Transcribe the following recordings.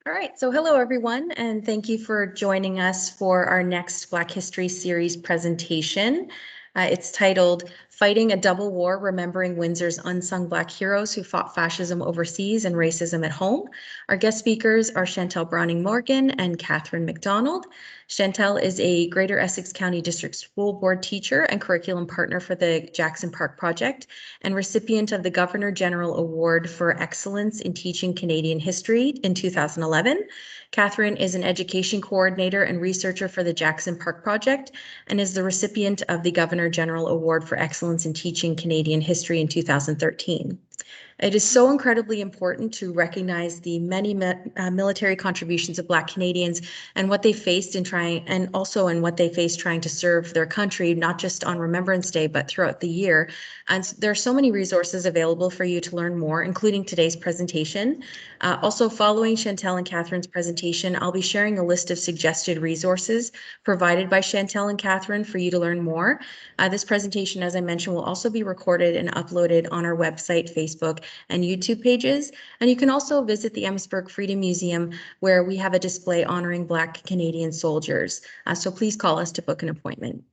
All right, so hello everyone, and thank you for joining us for our next Black History Series presentation. It's titled Fighting a Double War, Remembering Windsor's Unsung Black Heroes Who Fought Fascism Overseas and Racism at Home. Our guest speakers are Shantelle Browning-Morgan and Catherine McDonald. Shantelle is a Greater Essex County District School Board teacher and curriculum partner for the Jackson Park Project and recipient of the Governor General Award for Excellence in Teaching Canadian History in 2011. Catherine is an education coordinator and researcher for the Jackson Park Project and is the recipient of the Governor General Award for Excellence in Teaching Canadian History in 2013. It is so incredibly important to recognize the many military contributions of Black Canadians and what they faced in trying to serve their country, not just on Remembrance Day, but throughout the year. And there are so many resources available for you to learn more, including today's presentation. Also, following Shantelle and Catherine's presentation, I'll be sharing a list of suggested resources provided by Shantelle and Catherine for you to learn more. This presentation, as I mentioned, will also be recorded and uploaded on our website, Facebook, and YouTube pages. And you can also visit the Amherstburg Freedom Museum, where we have a display honoring Black Canadian soldiers. So please call us to book an appointment.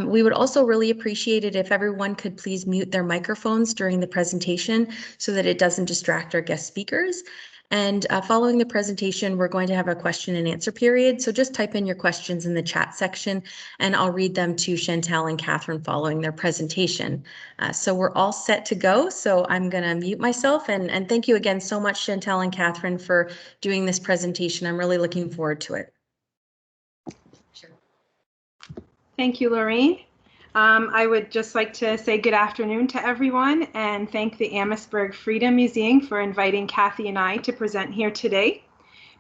We would also really appreciate it if everyone could please mute their microphones during the presentation so that it doesn't distract our guest speakers. And following the presentation, we're going to have a question and answer period. So just type in your questions in the chat section and I'll read them to Shantelle and Catherine following their presentation. So we're all set to go. So I'm going to mute myself and thank you again so much, Shantelle and Catherine, for doing this presentation. I'm really looking forward to it. Sure. Thank you, Lorraine. I would just like to say good afternoon to everyone and thank the Amherstburg Freedom Museum for inviting Kathy and I to present here today.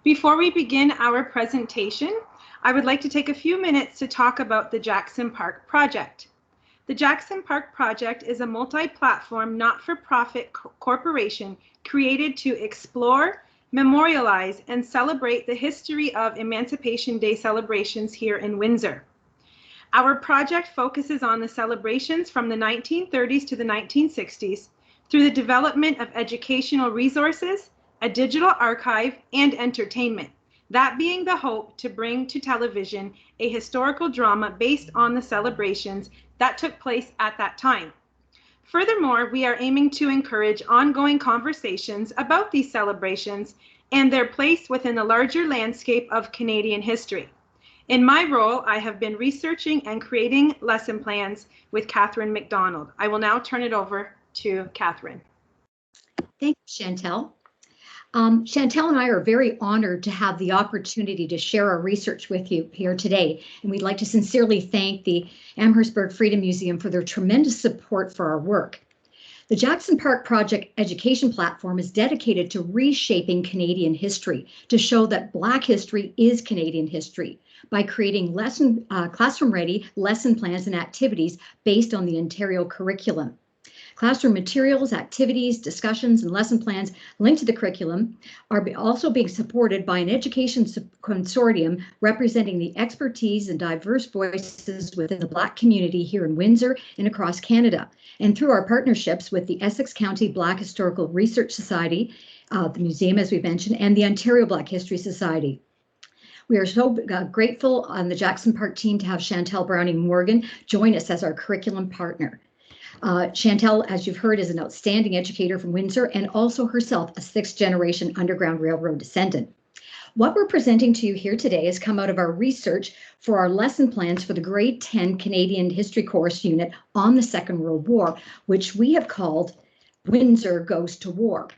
Before we begin our presentation, I would like to take a few minutes to talk about the Jackson Park Project. The Jackson Park Project is a multi-platform, not-for-profit corporation created to explore, memorialize, and celebrate the history of Emancipation Day celebrations here in Windsor. Our project focuses on the celebrations from the 1930s to the 1960s through the development of educational resources, a digital archive, and entertainment. That being the hope to bring to television a historical drama based on the celebrations that took place at that time. Furthermore, we are aiming to encourage ongoing conversations about these celebrations and their place within the larger landscape of Canadian history. In my role, I have been researching and creating lesson plans with Catherine McDonald. I will now turn it over to Catherine. Thank you, Shantelle. Shantelle and I are very honored to have the opportunity to share our research with you here today. And we'd like to sincerely thank the Amherstburg Freedom Museum for their tremendous support for our work. The Jackson Park Project education platform is dedicated to reshaping Canadian history to show that Black history is Canadian history by creating classroom-ready lesson plans and activities based on the Ontario curriculum. Classroom materials, activities, discussions, and lesson plans linked to the curriculum are also being supported by an education consortium representing the expertise and diverse voices within the Black community here in Windsor and across Canada, and through our partnerships with the Essex County Black Historical Research Society, the museum, as we mentioned, and the Ontario Black History Society. We are so grateful on the Jackson Park team to have Shantelle Browning-Morgan join us as our curriculum partner. Shantelle, as you've heard, is an outstanding educator from Windsor and also herself a sixth-generation Underground Railroad descendant. What we're presenting to you here today has come out of our research for our lesson plans for the grade 10 Canadian History Course unit on the Second World War, which we have called Windsor Goes to War.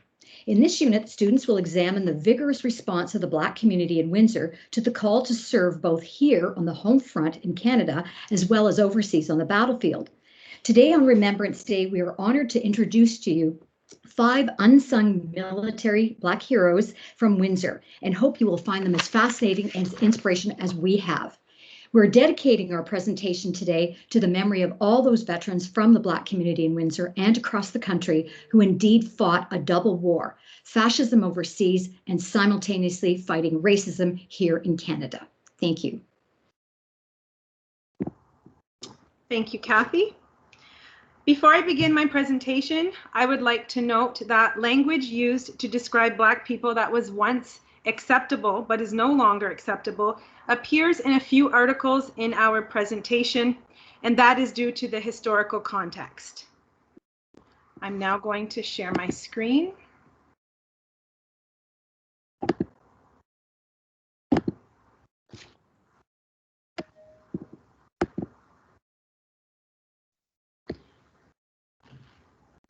In this unit, students will examine the vigorous response of the Black community in Windsor to the call to serve both here on the home front in Canada as well as overseas on the battlefield. Today on Remembrance Day, we are honored to introduce to you 5 unsung military Black heroes from Windsor and hope you will find them as fascinating and inspiration as we have. We're dedicating our presentation today to the memory of all those veterans from the Black community in Windsor and across the country who indeed fought a double war, fascism overseas and simultaneously fighting racism here in Canada. Thank you. Thank you, Kathy. Before I begin my presentation, I would like to note that language used to describe Black people that was once acceptable but is no longer acceptable, appears in a few articles in our presentation, and that is due to the historical context. I'm now going to share my screen.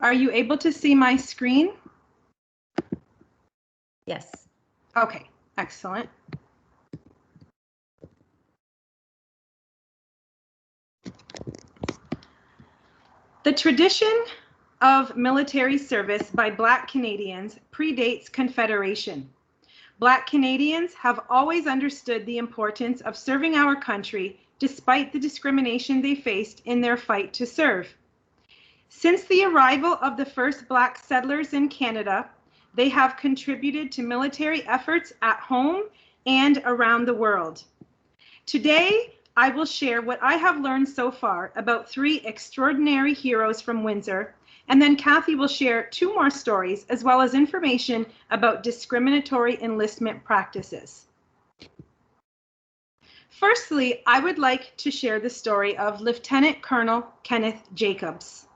Are you able to see my screen? Yes. Okay, excellent. The tradition of military service by Black Canadians predates Confederation. Black Canadians have always understood the importance of serving our country despite the discrimination they faced in their fight to serve. Since the arrival of the first Black settlers in Canada, they have contributed to military efforts at home and around the world. Today, I will share what I have learned so far about 3 extraordinary heroes from Windsor, and then Kathy will share 2 more stories as well as information about discriminatory enlistment practices. Firstly, I would like to share the story of Lieutenant Colonel Kenneth Jacobs.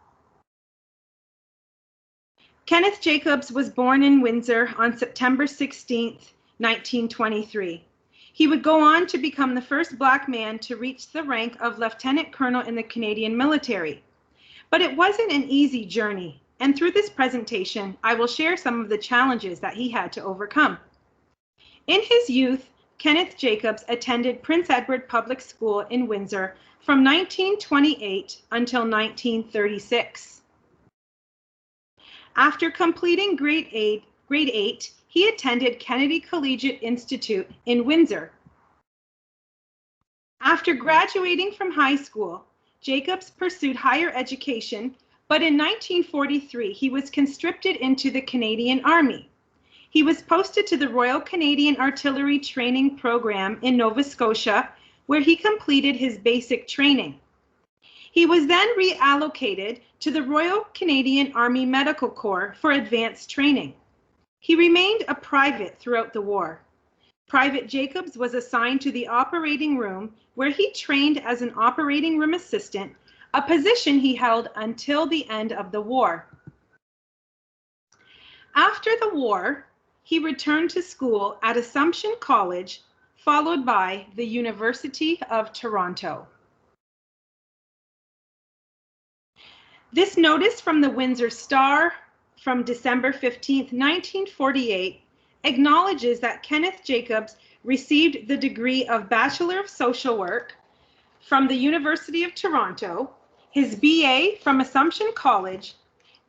Kenneth Jacobs was born in Windsor on September 16, 1923. He would go on to become the first Black man to reach the rank of Lieutenant Colonel in the Canadian military. But it wasn't an easy journey, and through this presentation, I will share some of the challenges that he had to overcome. In his youth, Kenneth Jacobs attended Prince Edward Public School in Windsor from 1928 until 1936. After completing grade 8, he attended Kennedy Collegiate Institute in Windsor. After graduating from high school, Jacobs pursued higher education, but in 1943, he was conscripted into the Canadian Army. He was posted to the Royal Canadian Artillery Training Program in Nova Scotia, where he completed his basic training. He was then reallocated to the Royal Canadian Army Medical Corps for advanced training. He remained a private throughout the war. Private Jacobs was assigned to the operating room, where he trained as an operating room assistant, a position he held until the end of the war. After the war, he returned to school at Assumption College, followed by the University of Toronto. This notice from the Windsor Star from December 15, 1948, acknowledges that Kenneth Jacobs received the degree of Bachelor of Social Work from the University of Toronto, his BA from Assumption College,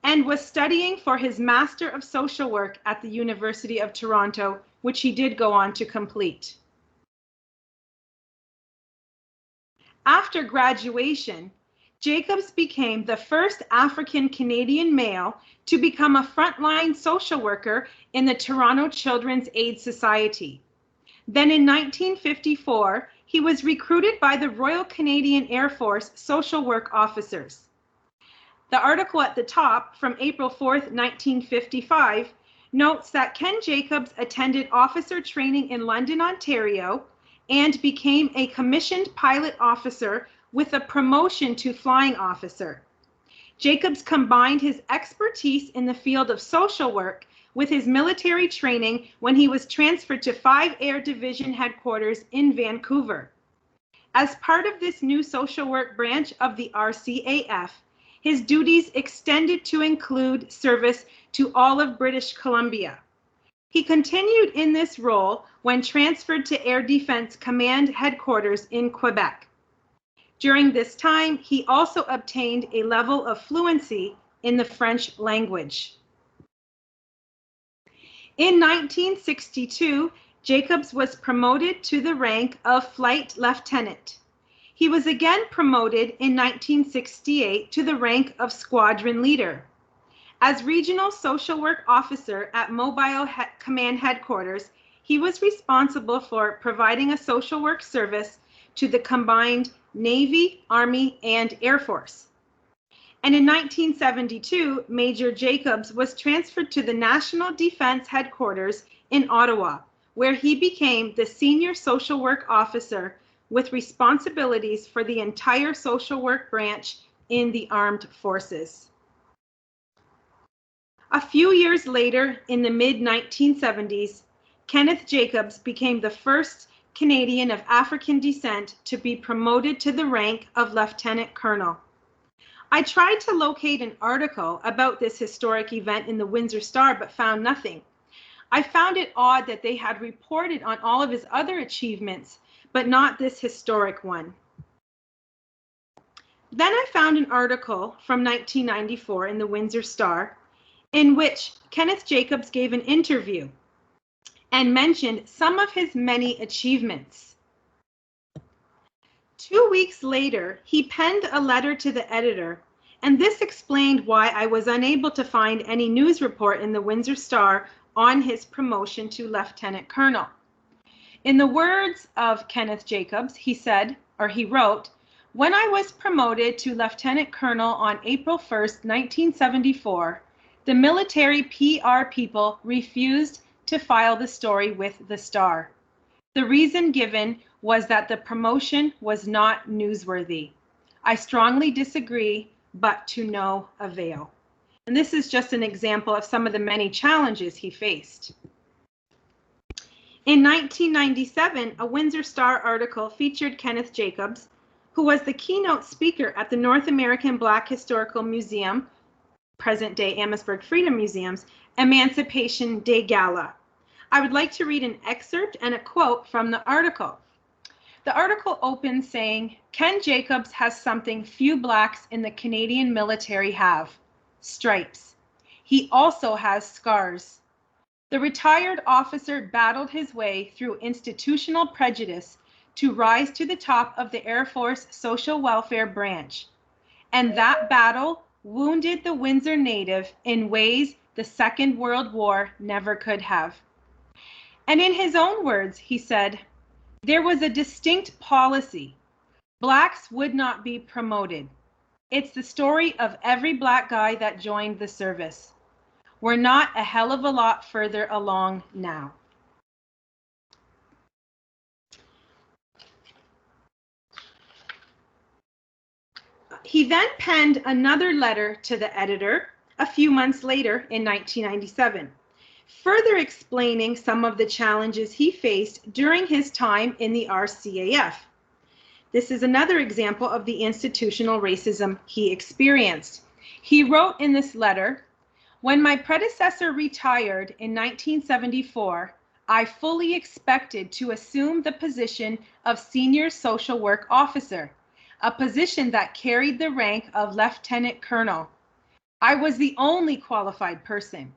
and was studying for his Master of Social Work at the University of Toronto, which he did go on to complete. After graduation, Jacobs became the first African Canadian male to become a frontline social worker in the Toronto Children's Aid Society. Then in 1954, he was recruited by the Royal Canadian Air Force social work officers. The article at the top from April 4th, 1955 notes that Ken Jacobs attended officer training in London, Ontario, and became a commissioned pilot officer with a promotion to flying officer. Jacobs combined his expertise in the field of social work with his military training when he was transferred to 5 Air Division headquarters in Vancouver. As part of this new social work branch of the RCAF, his duties extended to include service to all of British Columbia. He continued in this role when transferred to Air Defense Command headquarters in Quebec. During this time, he also obtained a level of fluency in the French language. In 1962, Jacobs was promoted to the rank of Flight Lieutenant. He was again promoted in 1968 to the rank of Squadron Leader. As Regional Social Work Officer at Mobile Command Headquarters, he was responsible for providing a social work service to the combined Navy, Army, and Air Force. And in 1972, Major Jacobs was transferred to the National Defense Headquarters in Ottawa, where he became the senior social work officer with responsibilities for the entire social work branch in the armed forces. A few years later, in the mid-1970s, Kenneth Jacobs became the first Canadian of African descent to be promoted to the rank of Lieutenant Colonel. I tried to locate an article about this historic event in the Windsor Star, but found nothing. I found it odd that they had reported on all of his other achievements, but not this historic one. Then I found an article from 1994 in the Windsor Star in which Kenneth Jacobs gave an interview and mentioned some of his many achievements. 2 weeks later, he penned a letter to the editor, and this explained why I was unable to find any news report in the Windsor Star on his promotion to Lieutenant Colonel. In the words of Kenneth Jacobs, he said, or he wrote, "When I was promoted to Lieutenant Colonel on April 1st, 1974, the military PR people refused to file the story with the Star. The reason given was that the promotion was not newsworthy. I strongly disagree, but to no avail." And this is just an example of some of the many challenges he faced. In 1997, a Windsor Star article featured Kenneth Jacobs, who was the keynote speaker at the North American Black Historical Museum, present-day Amherstburg Freedom Museum's Emancipation Day Gala. I would like to read an excerpt and a quote from the article. The article opens saying, "Ken Jacobs has something few Blacks in the Canadian military have: stripes. He also has scars. The retired officer battled his way through institutional prejudice to rise to the top of the Air Force Social Welfare Branch. And that battle wounded the Windsor native in ways the Second World War never could have." And in his own words, he said, "There was a distinct policy. Blacks would not be promoted. It's the story of every Black guy that joined the service. We're not a hell of a lot further along now." He then penned another letter to the editor a few months later in 1997, further explaining some of the challenges he faced during his time in the RCAF. This is another example of the institutional racism he experienced. He wrote in this letter, "When my predecessor retired in 1974, I fully expected to assume the position of Senior Social Work Officer, a position that carried the rank of Lieutenant Colonel. I was the only qualified person.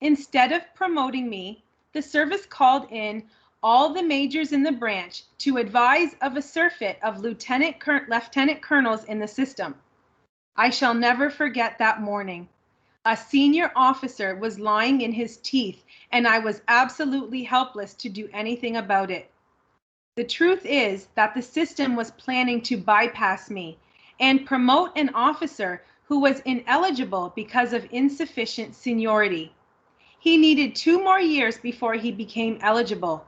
Instead of promoting me, the service called in all the majors in the branch to advise of a surfeit of lieutenant colonels in the system. I shall never forget that morning. A senior officer was lying in his teeth, and I was absolutely helpless to do anything about it. The truth is that the system was planning to bypass me and promote an officer who was ineligible because of insufficient seniority. He needed 2 more years before he became eligible.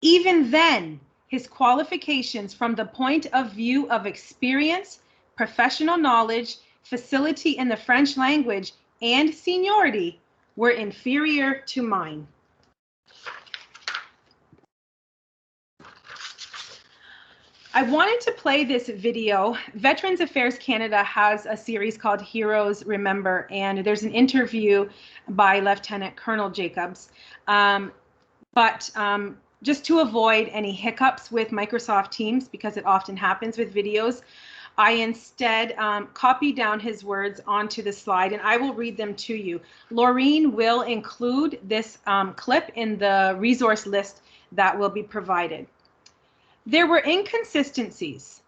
Even then, his qualifications from the point of view of experience, professional knowledge, facility in the French language, and seniority were inferior to mine." I wanted to play this video. Veterans Affairs Canada has a series called Heroes Remember, and there's an interview by Lieutenant Colonel Jacobs. Just to avoid any hiccups with Microsoft Teams, because it often happens with videos, I instead copied down his words onto the slide, and I will read them to you. Laureen will include this clip in the resource list that will be provided. "There were inconsistencies.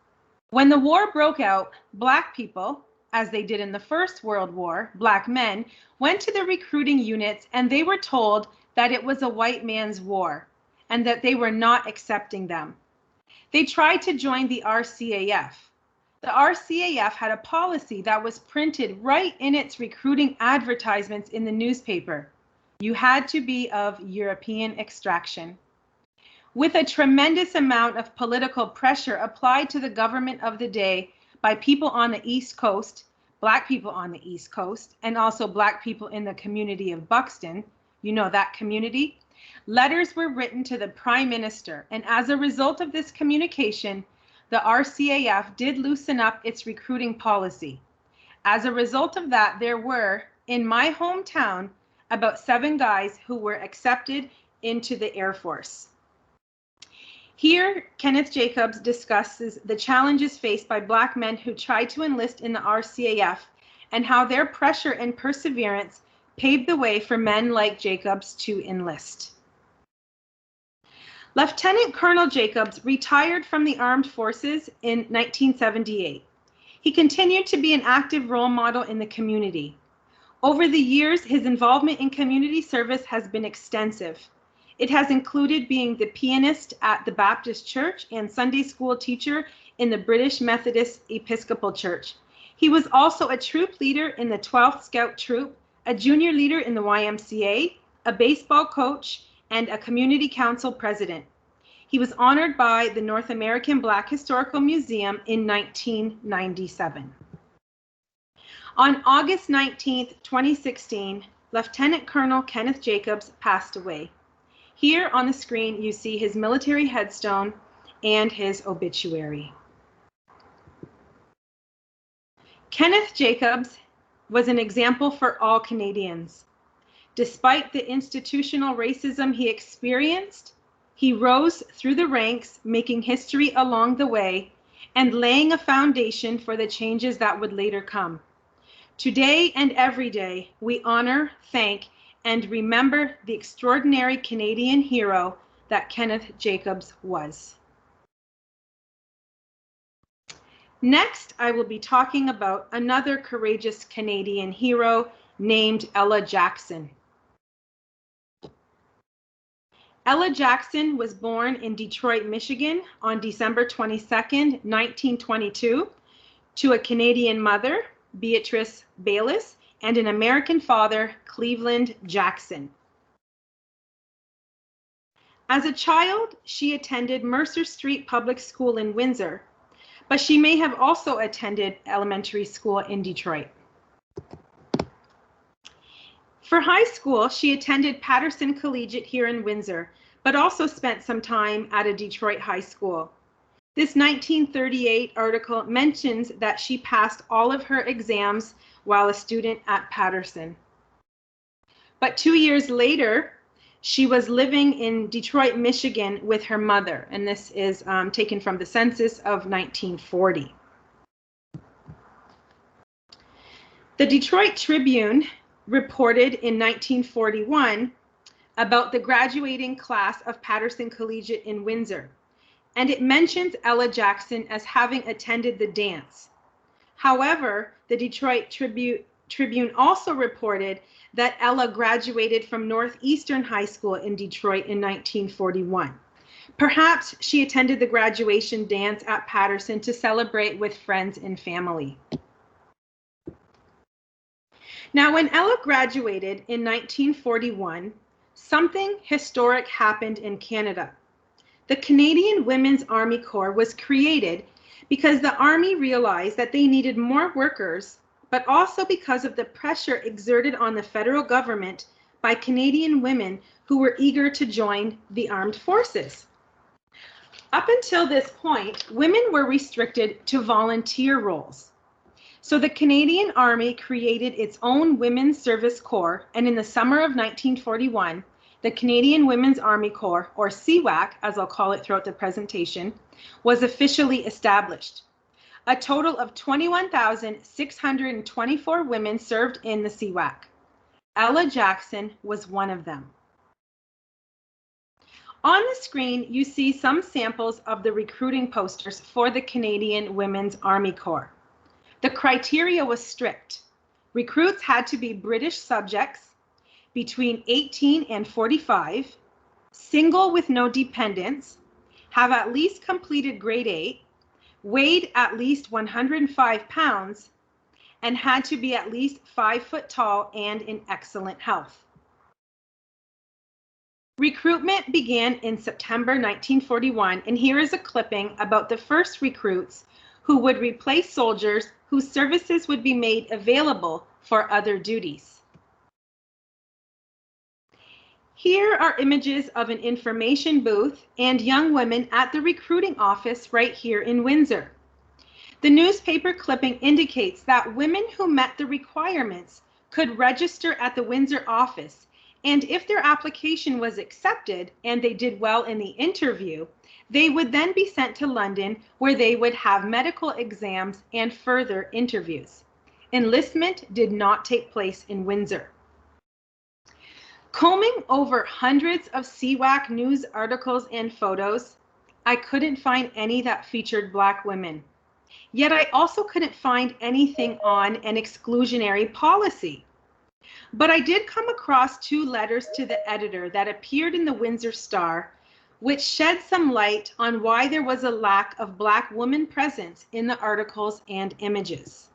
When the war broke out, Black people, as they did in the First World War, Black men, went to the recruiting units and they were told that it was a white man's war and that they were not accepting them. They tried to join the RCAF. The RCAF had a policy that was printed right in its recruiting advertisements in the newspaper. You had to be of European extraction. with a tremendous amount of political pressure applied to the government of the day by people on the East Coast, Black people on the East Coast, and also Black people in the community of Buxton, you know that community, letters were written to the Prime Minister, and as a result of this communication, the RCAF did loosen up its recruiting policy. As a result of that, there were, in my hometown, about 7 guys who were accepted into the Air Force. Here, Kenneth Jacobs discusses the challenges faced by Black men who tried to enlist in the RCAF and how their pressure and perseverance paved the way for men like Jacobs to enlist. Lieutenant Colonel Jacobs retired from the armed forces in 1978. He continued to be an active role model in the community. Over the years, his involvement in community service has been extensive. It has included being the pianist at the Baptist Church and Sunday school teacher in the British Methodist Episcopal Church. He was also a troop leader in the 12th Scout Troop, a junior leader in the YMCA, a baseball coach, and a community council president. He was honored by the North American Black Historical Museum in 1997. On August 19, 2016, Lieutenant Colonel Kenneth Jacobs passed away. Here on the screen, you see his military headstone and his obituary. Kenneth Jacobs was an example for all Canadians. Despite the institutional racism he experienced, he rose through the ranks, making history along the way and laying a foundation for the changes that would later come. Today and every day, we honor, thank, and remember the extraordinary Canadian hero that Kenneth Jacobs was. Next, I will be talking about another courageous Canadian hero named Ella Jackson. Ella Jackson was born in Detroit, Michigan on December 22nd, 1922, to a Canadian mother, Beatrice Bayless, and an American father, Cleveland Jackson. As a child, she attended Mercer Street Public School in Windsor, but she may have also attended elementary school in Detroit. For high school, she attended Patterson Collegiate here in Windsor, but also spent some time at a Detroit high school. This 1938 article mentions that she passed all of her exams while a student at Patterson. But 2 years later, she was living in Detroit, Michigan with her mother, and this is taken from the census of 1940. The Detroit Tribune reported in 1941 about the graduating class of Patterson Collegiate in Windsor, and it mentions Ella Jackson as having attended the dance. However, the Detroit Tribune also reported that Ella graduated from Northeastern High School in Detroit in 1941. Perhaps she attended the graduation dance at Patterson to celebrate with friends and family. Now, when Ella graduated in 1941, something historic happened in Canada. The Canadian Women's Army Corps was created because the Army realized that they needed more workers, but also because of the pressure exerted on the federal government by Canadian women who were eager to join the armed forces. Up until this point, women were restricted to volunteer roles. So the Canadian Army created its own Women's Service Corps, and in the summer of 1941, the Canadian Women's Army Corps, or CWAC, as I'll call it throughout the presentation, was officially established. A total of 21,624 women served in the CWAC. Ella Jackson was one of them. On the screen, you see some samples of the recruiting posters for the Canadian Women's Army Corps. The criteria was strict. Recruits had to be British subjects, between 18 and 45, single with no dependents, have at least completed grade 8, weighed at least 105 pounds, and had to be at least 5 foot tall and in excellent health. Recruitment began in September 1941, and here is a clipping about the first recruits who would replace soldiers whose services would be made available for other duties. Here are images of an information booth and young women at the recruiting office right here in Windsor. The newspaper clipping indicates that women who met the requirements could register at the Windsor office, and if their application was accepted and they did well in the interview, they would then be sent to London, where they would have medical exams and further interviews. Enlistment did not take place in Windsor. Combing over hundreds of CWAC news articles and photos, I couldn't find any that featured Black women. Yet I also couldn't find anything on an exclusionary policy. But I did come across 2 letters to the editor that appeared in the Windsor Star, which shed some light on why there was a lack of Black woman presence in the articles and images.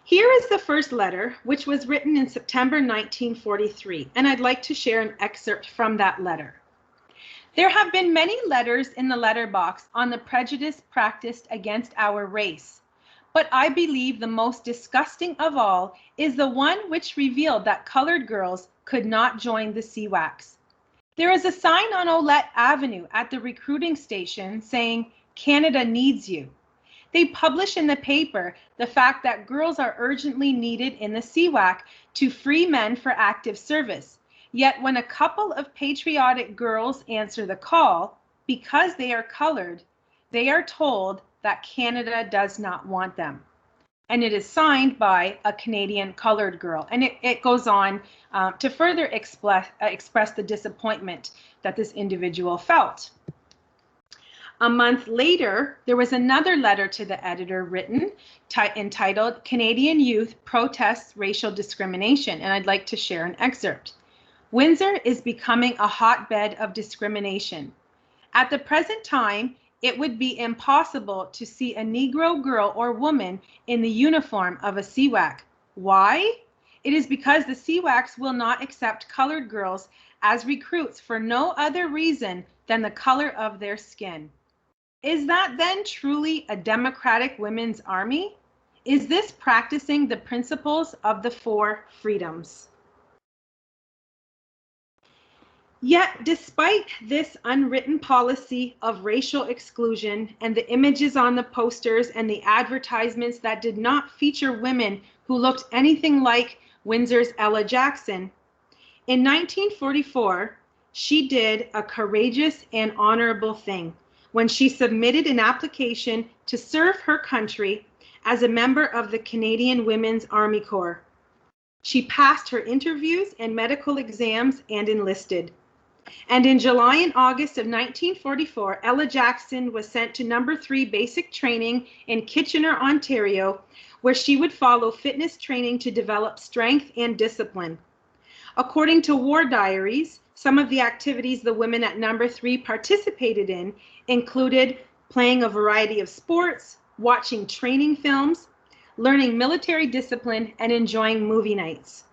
Here is the first letter, which was written in September 1943, and I'd like to share an excerpt from that letter. There have been many letters in the letterbox on the prejudice practiced against our race, but I believe the most disgusting of all is the one which revealed that colored girls could not join the CWACs. There is a sign on Olette Avenue at the recruiting station saying, "Canada needs you." They publish in the paper the fact that girls are urgently needed in the CWAC to free men for active service. Yet when a couple of patriotic girls answer the call, because they are colored, they are told that Canada does not want them. And it is signed by a Canadian colored girl. And it goes on to further express the disappointment that this individual felt. A month later, there was another letter to the editor written entitled "Canadian Youth Protests Racial Discrimination," and I'd like to share an excerpt. Windsor is becoming a hotbed of discrimination. At the present time, it would be impossible to see a Negro girl or woman in the uniform of a CWAC. Why? It is because the CWACs will not accept colored girls as recruits for no other reason than the color of their skin. Is that then truly a democratic women's army? Is this practicing the principles of the 4 freedoms? Yet, despite this unwritten policy of racial exclusion and the images on the posters and the advertisements that did not feature women who looked anything like Windsor's Ella Jackson, in 1944, she did a courageous and honorable thing when she submitted an application to serve her country as a member of the Canadian Women's Army Corps. She passed her interviews and medical exams and enlisted. And in July and August of 1944, Ella Jackson was sent to No. 3 Basic Training in Kitchener, Ontario, where she would follow fitness training to develop strength and discipline. According to War Diaries, some of the activities the women at No. 3 participated in included playing a variety of sports, watching training films, learning military discipline, and enjoying movie nights.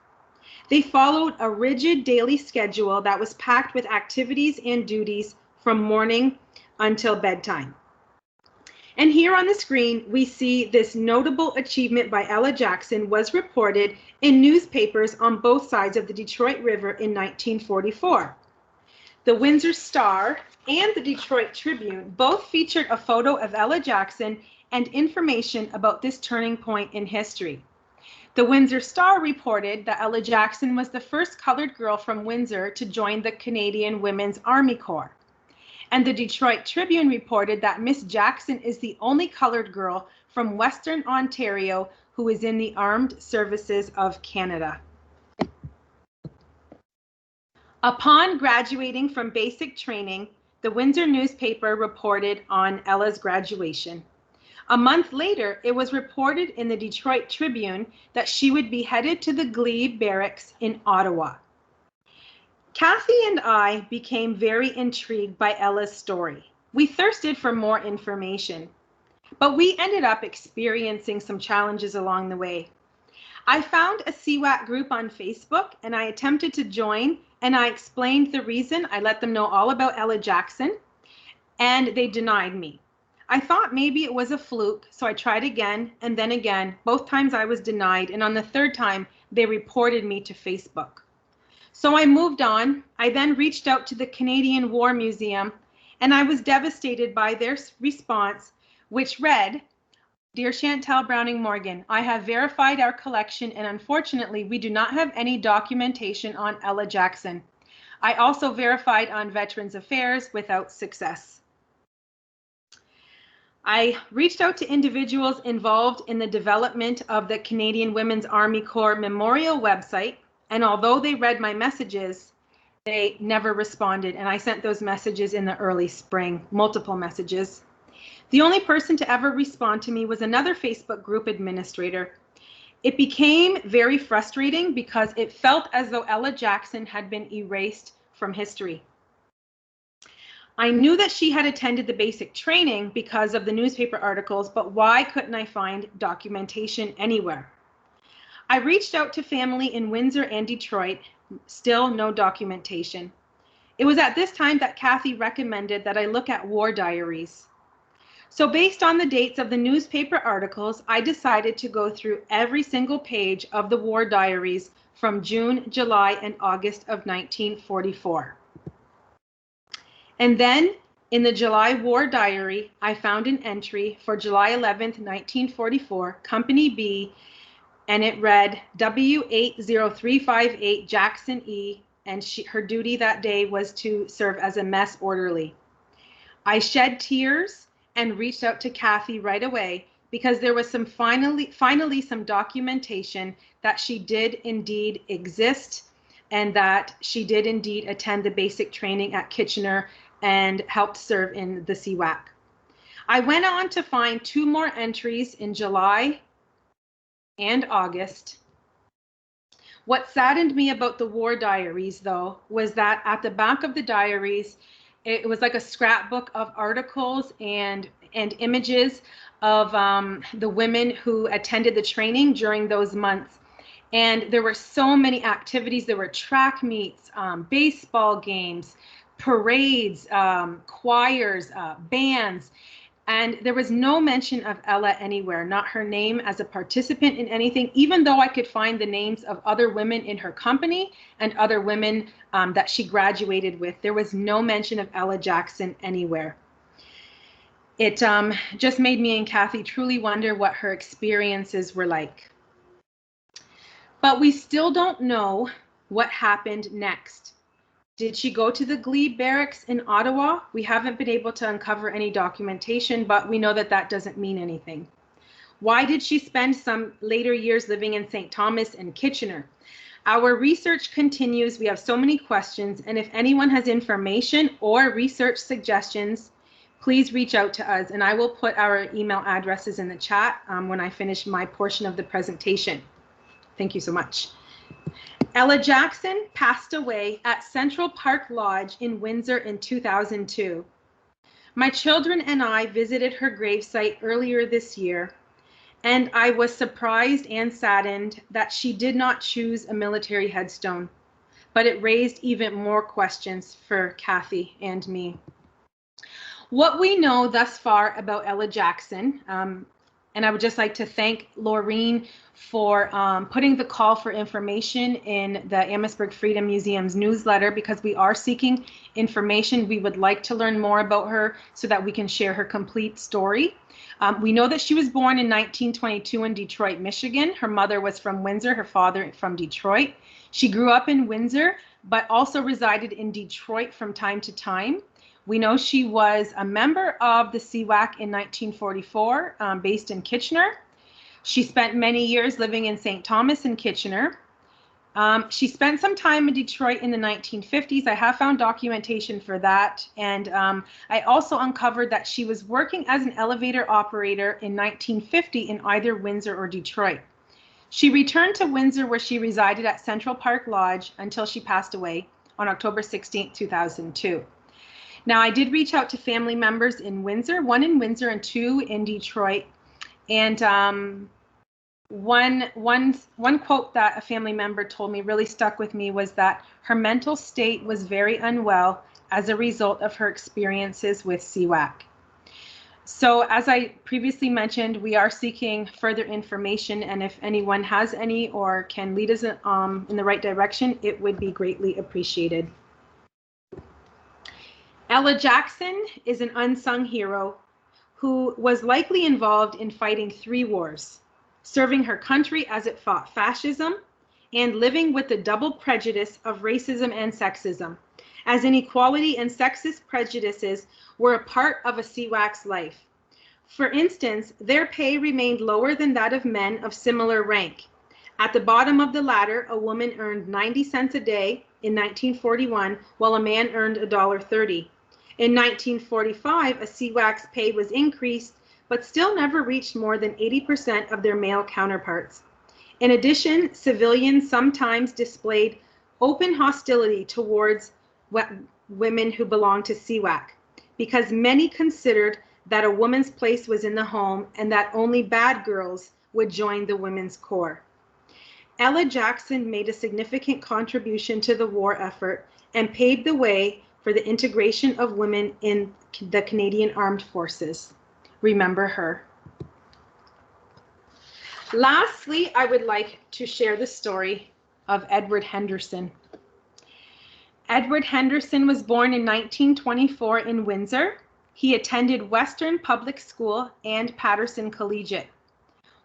They followed a rigid daily schedule that was packed with activities and duties from morning until bedtime. And here on the screen, we see this notable achievement by Ella Jackson was reported in newspapers on both sides of the Detroit River in 1944. The Windsor Star and the Detroit Tribune both featured a photo of Ella Jackson and information about this turning point in history. The Windsor Star reported that Ella Jackson was the first colored girl from Windsor to join the Canadian Women's Army Corps. And the Detroit Tribune reported that Miss Jackson is the only colored girl from Western Ontario who is in the Armed Services of Canada. Upon graduating from basic training, the Windsor newspaper reported on Ella's graduation. A month later, it was reported in the Detroit Tribune that she would be headed to the Glebe Barracks in Ottawa. Kathy and I became very intrigued by Ella's story. We thirsted for more information, but we ended up experiencing some challenges along the way. I found a CWAC group on Facebook and I attempted to join and I explained the reason. I let them know all about Ella Jackson, and they denied me. I thought maybe it was a fluke, so I tried again and then again. Both times I was denied, and on the third time, they reported me to Facebook. So I moved on. I then reached out to the Canadian War Museum, and I was devastated by their response, which read, "Dear Shantelle Browning Morgan, I have verified our collection, and unfortunately, we do not have any documentation on Ella Jackson. I also verified on Veterans Affairs without success." I reached out to individuals involved in the development of the Canadian Women's Army Corps Memorial website, and although they read my messages, they never responded, and I sent those messages in the early spring, multiple messages. The only person to ever respond to me was another Facebook group administrator. It became very frustrating because it felt as though Ella Jackson had been erased from history. I knew that she had attended the basic training because of the newspaper articles, but why couldn't I find documentation anywhere? I reached out to family in Windsor and Detroit, still no documentation. It was at this time that Kathy recommended that I look at war diaries. So based on the dates of the newspaper articles, I decided to go through every single page of the war diaries from June, July, and August of 1944. And then in the July War Diary, I found an entry for July 11th, 1944, Company B, and it read W80358 Jackson E, and her duty that day was to serve as a mess orderly. I shed tears and reached out to Kathy right away because there was finally some documentation that she did indeed exist and that she did indeed attend the basic training at Kitchener and helped serve in the CWAC. I went on to find 2 more entries in July and August. What saddened me about the war diaries, though, was that at the back of the diaries, it was like a scrapbook of articles and images of the women who attended the training during those months. And there were so many activities. There were track meets, baseball games, parades, choirs, bands, and there was no mention of Ella anywhere, not her name as a participant in anything, even though I could find the names of other women in her company and other women that she graduated with. There was no mention of Ella Jackson anywhere. It just made me and Kathy truly wonder what her experiences were like. But we still don't know what happened next. Did she go to the Glebe Barracks in Ottawa? We haven't been able to uncover any documentation, but we know that that doesn't mean anything. Why did she spend some later years living in St. Thomas and Kitchener? Our research continues. We have so many questions, and if anyone has information or research suggestions, please reach out to us, and I will put our email addresses in the chat when I finish my portion of the presentation. Thank you so much. Ella Jackson passed away at Central Park Lodge in Windsor in 2002. My children and I visited her gravesite earlier this year, and I was surprised and saddened that she did not choose a military headstone, but it raised even more questions for Kathy and me. What we know thus far about Ella Jackson, and I would just like to thank Laureen for putting the call for information in the Amherstburg Freedom Museum's newsletter, because we are seeking information. We would like to learn more about her so that we can share her complete story. We know that she was born in 1922 in Detroit, Michigan. Her mother was from Windsor, her father from Detroit. She grew up in Windsor, but also resided in Detroit from time to time. We know she was a member of the CWAC in 1944, based in Kitchener. She spent many years living in St. Thomas and Kitchener. She spent some time in Detroit in the 1950s. I have found documentation for that. And I also uncovered that she was working as an elevator operator in 1950 in either Windsor or Detroit. She returned to Windsor, where she resided at Central Park Lodge until she passed away on October 16, 2002. Now, I did reach out to family members in Windsor, 1 in Windsor and 2 in Detroit. And One quote that a family member told me really stuck with me was that her mental state was very unwell as a result of her experiences with CWAC. So as I previously mentioned, we are seeking further information, and if anyone has any or can lead us in the right direction, it would be greatly appreciated. Ella Jackson is an unsung hero who was likely involved in fighting 3 wars, serving her country as it fought fascism, and living with the double prejudice of racism and sexism, as inequality and sexist prejudices were a part of a CWAC's life. For instance, their pay remained lower than that of men of similar rank. At the bottom of the ladder, a woman earned 90 cents a day in 1941, while a man earned $1.30. In 1945, a CWAC's pay was increased, but still never reached more than 80% of their male counterparts. In addition, civilians sometimes displayed open hostility towards women who belonged to CWAC, because many considered that a woman's place was in the home and that only bad girls would join the Women's Corps. Ella Jackson made a significant contribution to the war effort and paved the way for the integration of women in the Canadian Armed Forces. Remember her. Lastly, I would like to share the story of Edward Henderson. Edward Henderson was born in 1924 in Windsor. He attended Western Public School and Patterson Collegiate.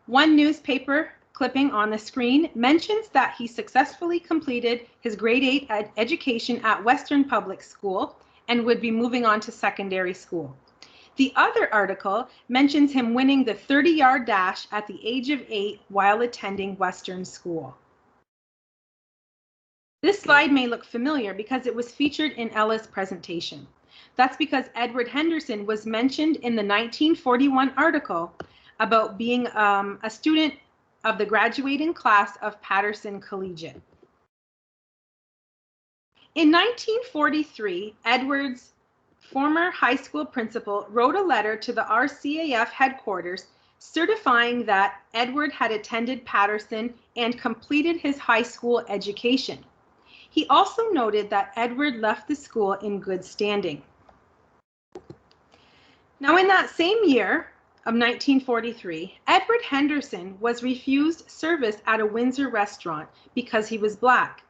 One newspaper clipping on the screen mentions that he successfully completed his grade 8 education at Western Public School and would be moving on to secondary school. The other article mentions him winning the 30-yard dash at the age of 8 while attending Western School. This slide may look familiar because it was featured in Ella's presentation. That's because Edward Henderson was mentioned in the 1941 article about being a student of the graduating class of Patterson Collegiate. In 1943, Edward's former high school principal wrote a letter to the RCAF headquarters certifying that Edward had attended Patterson and completed his high school education. He also noted that Edward left the school in good standing. Now, in that same year of 1943, Edward Henderson was refused service at a Windsor restaurant because he was Black.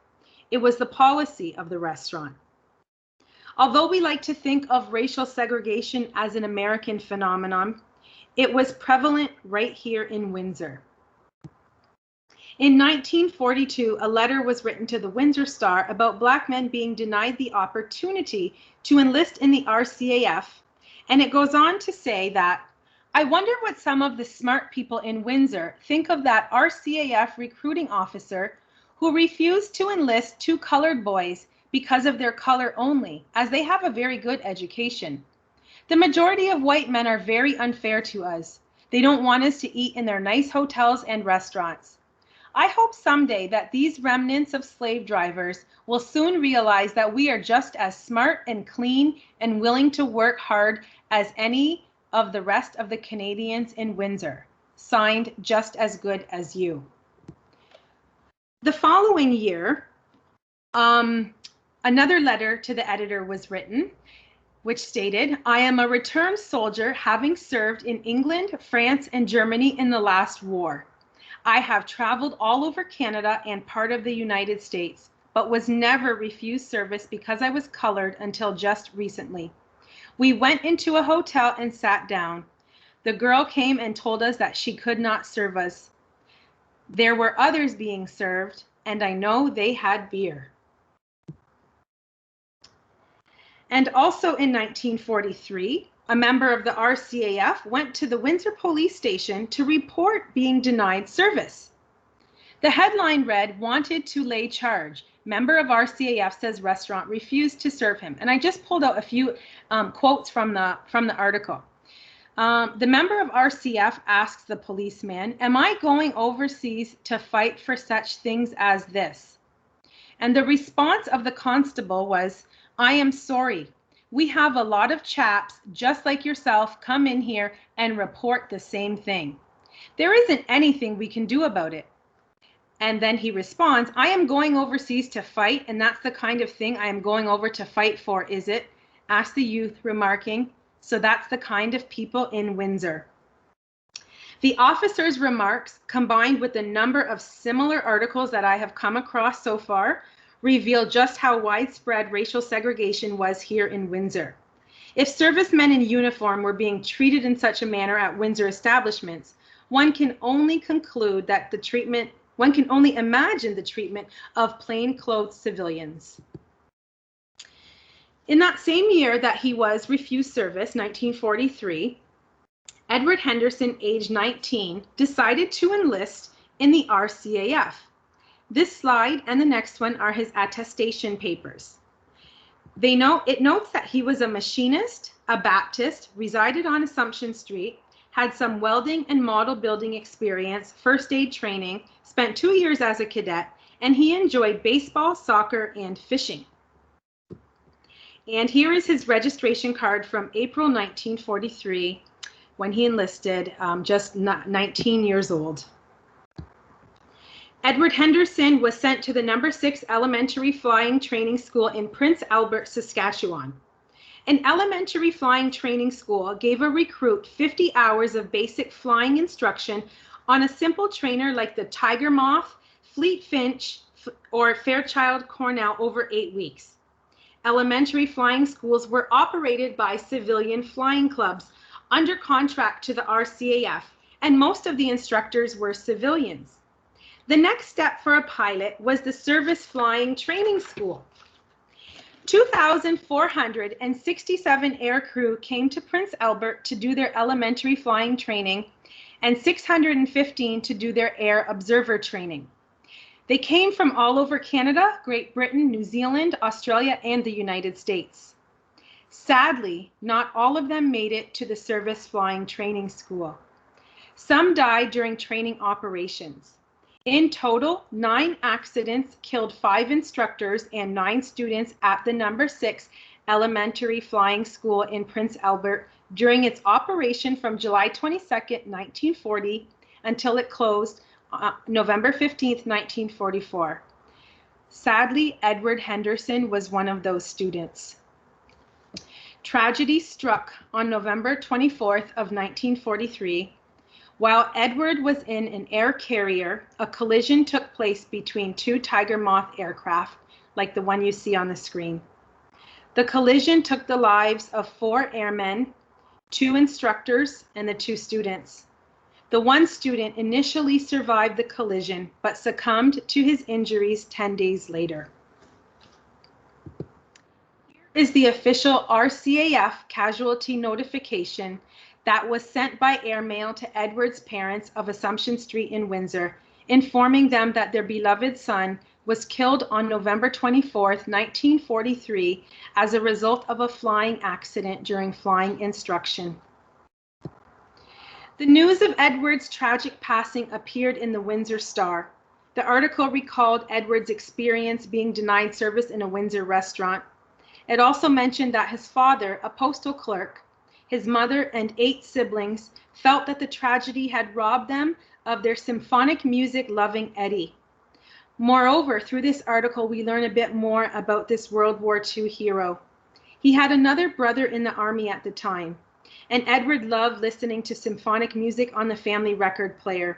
It was the policy of the restaurant. Although we like to think of racial segregation as an American phenomenon, it was prevalent right here in Windsor. In 1942, a letter was written to the Windsor Star about Black men being denied the opportunity to enlist in the RCAF, and it goes on to say that, "I wonder what some of the smart people in Windsor think of that RCAF recruiting officer who refused to enlist 2 colored boys because of their color only, as they have a very good education. The majority of white men are very unfair to us. They don't want us to eat in their nice hotels and restaurants. I hope someday that these remnants of slave drivers will soon realize that we are just as smart and clean and willing to work hard as any of the rest of the Canadians in Windsor. Signed, Just As Good As You." The following year, another letter to the editor was written, which stated, "I am a returned soldier having served in England, France, and Germany in the last war. I have traveled all over Canada and part of the United States, but was never refused service because I was colored until just recently. We went into a hotel and sat down. The girl came and told us that she could not serve us. There were others being served, and I know they had beer." And also in 1943, a member of the RCAF went to the Windsor police station to report being denied service. The headline read, "Wanted to lay charge. Member of RCAF says restaurant refused to serve him." And I just pulled out a few quotes from the article. The member of RCF asks the policeman, "Am I going overseas to fight for such things as this?" And the response of the constable was, "I am sorry. We have a lot of chaps just like yourself come in here and report the same thing. There isn't anything we can do about it. And then he responds, I am going overseas to fight, and that's the kind of thing I am going over to fight for, is it? Asked the youth, remarking, so that's the kind of people in Windsor. The officer's remarks, combined with the number of similar articles that I have come across so far, reveal just how widespread racial segregation was here in Windsor. If servicemen in uniform were being treated in such a manner at Windsor establishments, one can only conclude that one can only imagine the treatment of plainclothes civilians. In that same year that he was refused service, 1943, Edward Henderson, age 19, decided to enlist in the RCAF. This slide and the next one are his attestation papers. It notes that he was a machinist, a Baptist, resided on Assumption Street, had some welding and model building experience, first aid training, spent 2 years as a cadet, and he enjoyed baseball, soccer, and fishing. And here is his registration card from April 1943 when he enlisted, just 19 years old. Edward Henderson was sent to the No. 6 Elementary Flying Training School in Prince Albert, Saskatchewan. An elementary flying training school gave a recruit 50 hours of basic flying instruction on a simple trainer like the Tiger Moth, Fleet Finch, or Fairchild Cornell over 8 weeks. Elementary flying schools were operated by civilian flying clubs under contract to the RCAF, and most of the instructors were civilians. The next step for a pilot was the Service Flying Training School. 2,467 air crew came to Prince Albert to do their elementary flying training, and 615 to do their air observer training. They came from all over Canada, Great Britain, New Zealand, Australia, and the United States. Sadly, not all of them made it to the Service Flying Training School. Some died during training operations. In total, 9 accidents killed 5 instructors and 9 students at the No. 6 Elementary Flying School in Prince Albert during its operation from July 22, 1940 until it closed November 15, 1944. Sadly, Edward Henderson was one of those students. Tragedy struck on November 24th of 1943. While Edward was in an air carrier, a collision took place between 2 Tiger Moth aircraft, like the one you see on the screen. The collision took the lives of 4 airmen, 2 instructors, and the 2 students. The one student initially survived the collision, but succumbed to his injuries 10 days later. Is the official RCAF casualty notification that was sent by airmail to Edward's parents of Assumption Street in Windsor, informing them that their beloved son was killed on November 24, 1943, as a result of a flying accident during flying instruction. The news of Edward's tragic passing appeared in the Windsor Star. The article recalled Edward's experience being denied service in a Windsor restaurant. It also mentioned that his father, a postal clerk, his mother, and 8 siblings felt that the tragedy had robbed them of their symphonic music-loving Eddie. Moreover, through this article, we learn a bit more about this World War II hero. He had another brother in the army at the time, and Edward loved listening to symphonic music on the family record player.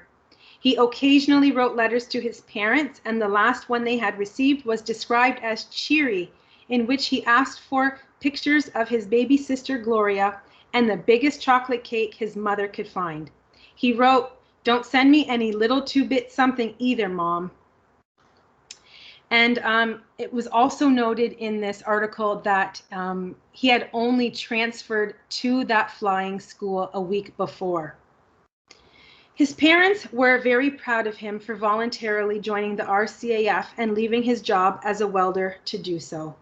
He occasionally wrote letters to his parents, and the last one they had received was described as cheery, in which he asked for pictures of his baby sister Gloria and the biggest chocolate cake his mother could find. He wrote, "Don't send me any little 2-bit something either, Mom." And it was also noted in this article that he had only transferred to that flying school a week before. His parents were very proud of him for voluntarily joining the RCAF and leaving his job as a welder to do so.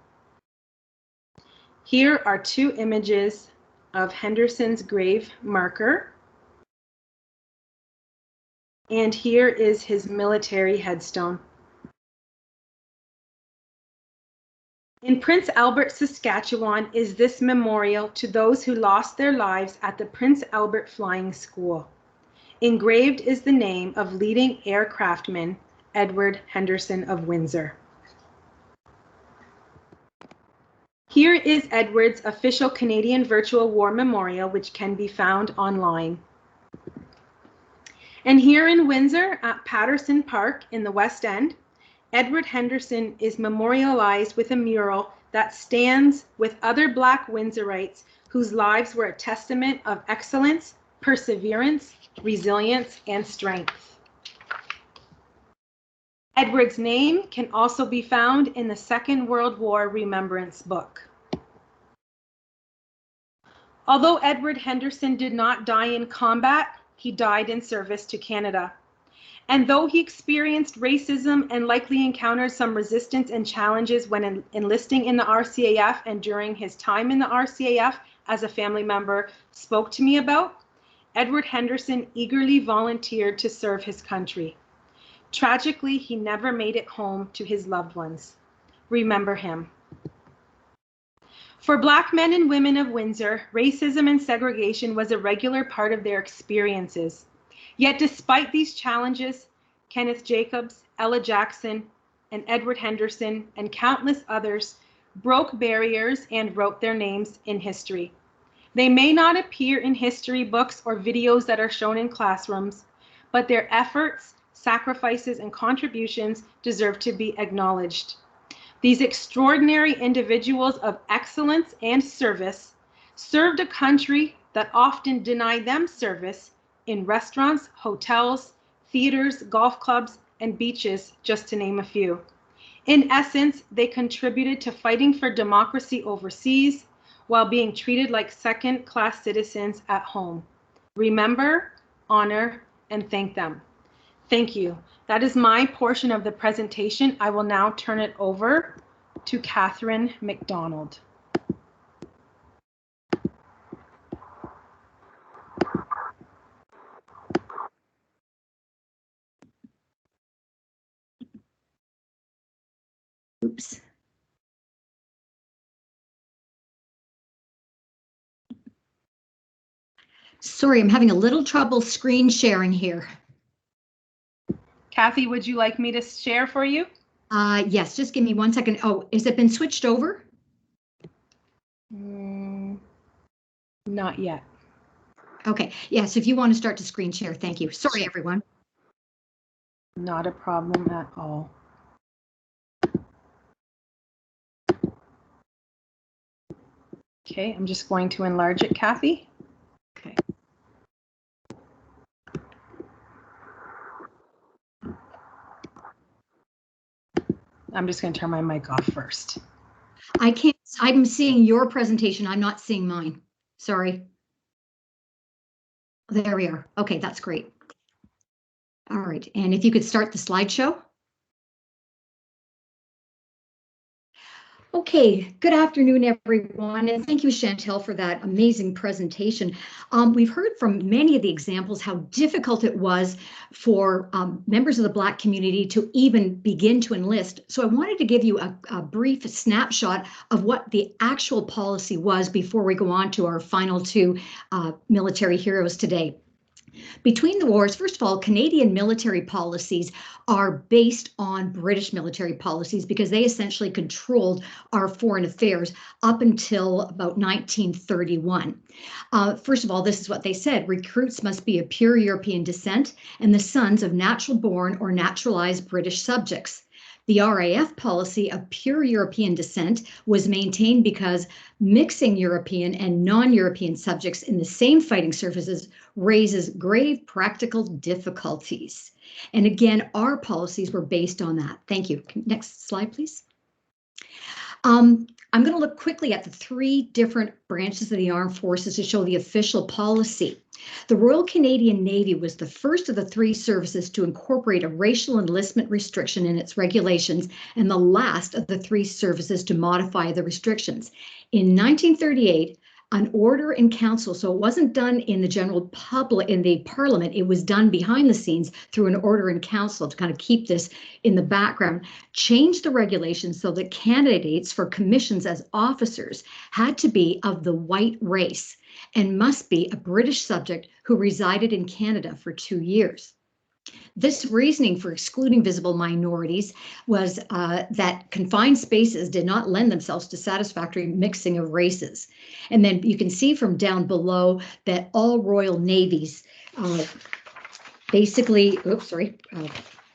Here are 2 images of Henderson's grave marker. And here is his military headstone. In Prince Albert, Saskatchewan is this memorial to those who lost their lives at the Prince Albert Flying School. Engraved is the name of leading aircraftman Edward Henderson of Windsor. Here is Edward's official Canadian Virtual War Memorial, which can be found online. And here in Windsor at Patterson Park in the West End, Edward Henderson is memorialized with a mural that stands with other Black Windsorites whose lives were a testament of excellence, perseverance, resilience, and strength. Edward's name can also be found in the Second World War Remembrance Book. Although Edward Henderson did not die in combat, he died in service to Canada. And though he experienced racism and likely encountered some resistance and challenges when enlisting in the RCAF and during his time in the RCAF, as a family member spoke to me about, Edward Henderson eagerly volunteered to serve his country. Tragically, he never made it home to his loved ones. Remember him. For Black men and women of Windsor, racism and segregation was a regular part of their experiences. Yet despite these challenges, Kenneth Jacobs, Ella Jackson, and Edward Henderson, and countless others broke barriers and wrote their names in history. They may not appear in history books or videos that are shown in classrooms, but their efforts, sacrifices, and contributions deserve to be acknowledged. These extraordinary individuals of excellence and service served a country that often denied them service in restaurants, hotels, theaters, golf clubs, and beaches, just to name a few. In essence, they contributed to fighting for democracy overseas while being treated like second-class citizens at home. Remember, honor, and thank them. Thank you. That is my portion of the presentation. I will now turn it over to Catherine McDonald. Oops. Sorry, I'm having a little trouble screen sharing here. Kathy, would you like me to share for you? Yes, just give me 1 second. Oh, has it been switched over? Not yet. Okay, yes, if you want to start to screen share, thank you. Sorry, everyone. Not a problem at all. Okay, I'm just going to enlarge it, Kathy. Okay. I'm just going to turn my mic off first. I can't, I'm seeing your presentation. I'm not seeing mine. Sorry. There we are. Okay, that's great. All right, and if you could start the slideshow. Okay, good afternoon, everyone, and thank you, Shantelle, for that amazing presentation. We've heard from many of the examples how difficult it was for members of the Black community to even begin to enlist. So I wanted to give you a brief snapshot of what the actual policy was before we go on to our final two military heroes today. Between the wars, first of all, Canadian military policies are based on British military policies because they essentially controlled our foreign affairs up until about 1931. First of all, this is what they said: recruits must be of pure European descent and the sons of natural born or naturalized British subjects. The RAF policy of pure European descent was maintained because mixing European and non-European subjects in the same fighting services raises grave practical difficulties. And again, our policies were based on that. Thank you. Next slide, please. I'm going to look quickly at the three different branches of the armed forces to show the official policy. The Royal Canadian Navy was the first of the three services to incorporate a racial enlistment restriction in its regulations and the last of the three services to modify the restrictions. In 1938, an order in council. So it wasn't done in the general public, in the parliament. It was done behind the scenes through an order in council to kind of keep this in the background, changed the regulations so that candidates for commissions as officers had to be of the white race and must be a British subject who resided in Canada for 2 years. This reasoning for excluding visible minorities was that confined spaces did not lend themselves to satisfactory mixing of races. And then you can see from down below that all Royal Navies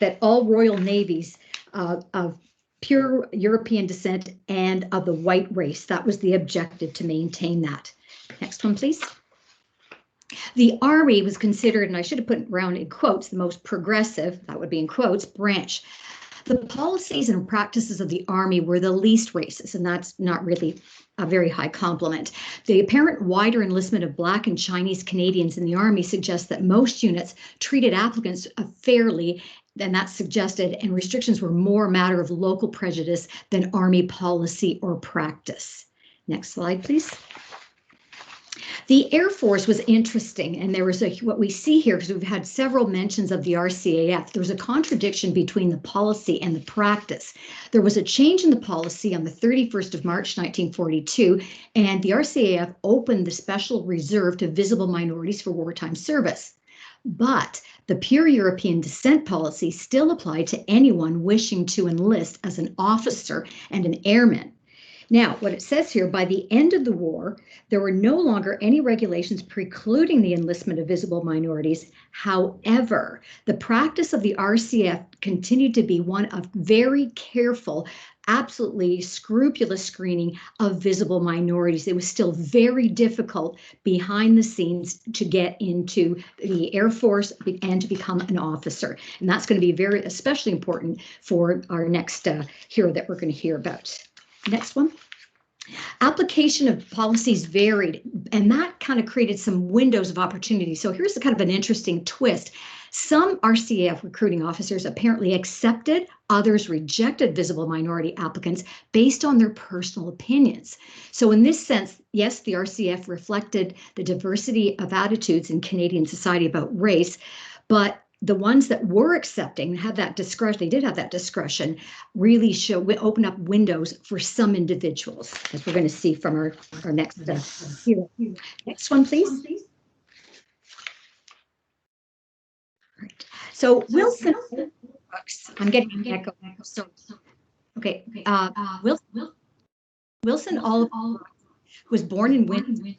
that all Royal Navies of pure European descent and of the white race, that was the objective, to maintain that. Next one, please. The Army was considered, and I should have put around in quotes, the most progressive, that would be in quotes, branch. The policies and practices of the Army were the least racist, and that's not really a very high compliment. The apparent wider enlistment of Black and Chinese Canadians in the Army suggests that most units treated applicants fairly, and that's suggested, and restrictions were more a matter of local prejudice than Army policy or practice. Next slide, please. The Air Force was interesting, and there was what we see here, because we've had several mentions of the RCAF, there was a contradiction between the policy and the practice. There was a change in the policy on the 31st of March, 1942, and the RCAF opened the special reserve to visible minorities for wartime service. But the pure European descent policy still applied to anyone wishing to enlist as an officer and an airman. Now, what it says here, by the end of the war, there were no longer any regulations precluding the enlistment of visible minorities. However, the practice of the RCF continued to be one of very careful, absolutely scrupulous screening of visible minorities. It was still very difficult behind the scenes to get into the Air Force and to become an officer. And that's going to be especially important for our next hero that we're going to hear about. Next one. Application of policies varied, and that kind of created some windows of opportunity. So here's a kind of an interesting twist. Some RCAF recruiting officers apparently accepted, others rejected visible minority applicants based on their personal opinions. So in this sense, yes, the RCAF reflected the diversity of attitudes in Canadian society about race, but the ones that were accepting had that discretion, they did have that discretion, really open up windows for some individuals, as we're going to see from our next hero. Next one, please. All right. So Wilson, I'm getting an echo. So, okay. Wilson Oliver was born in Windsor.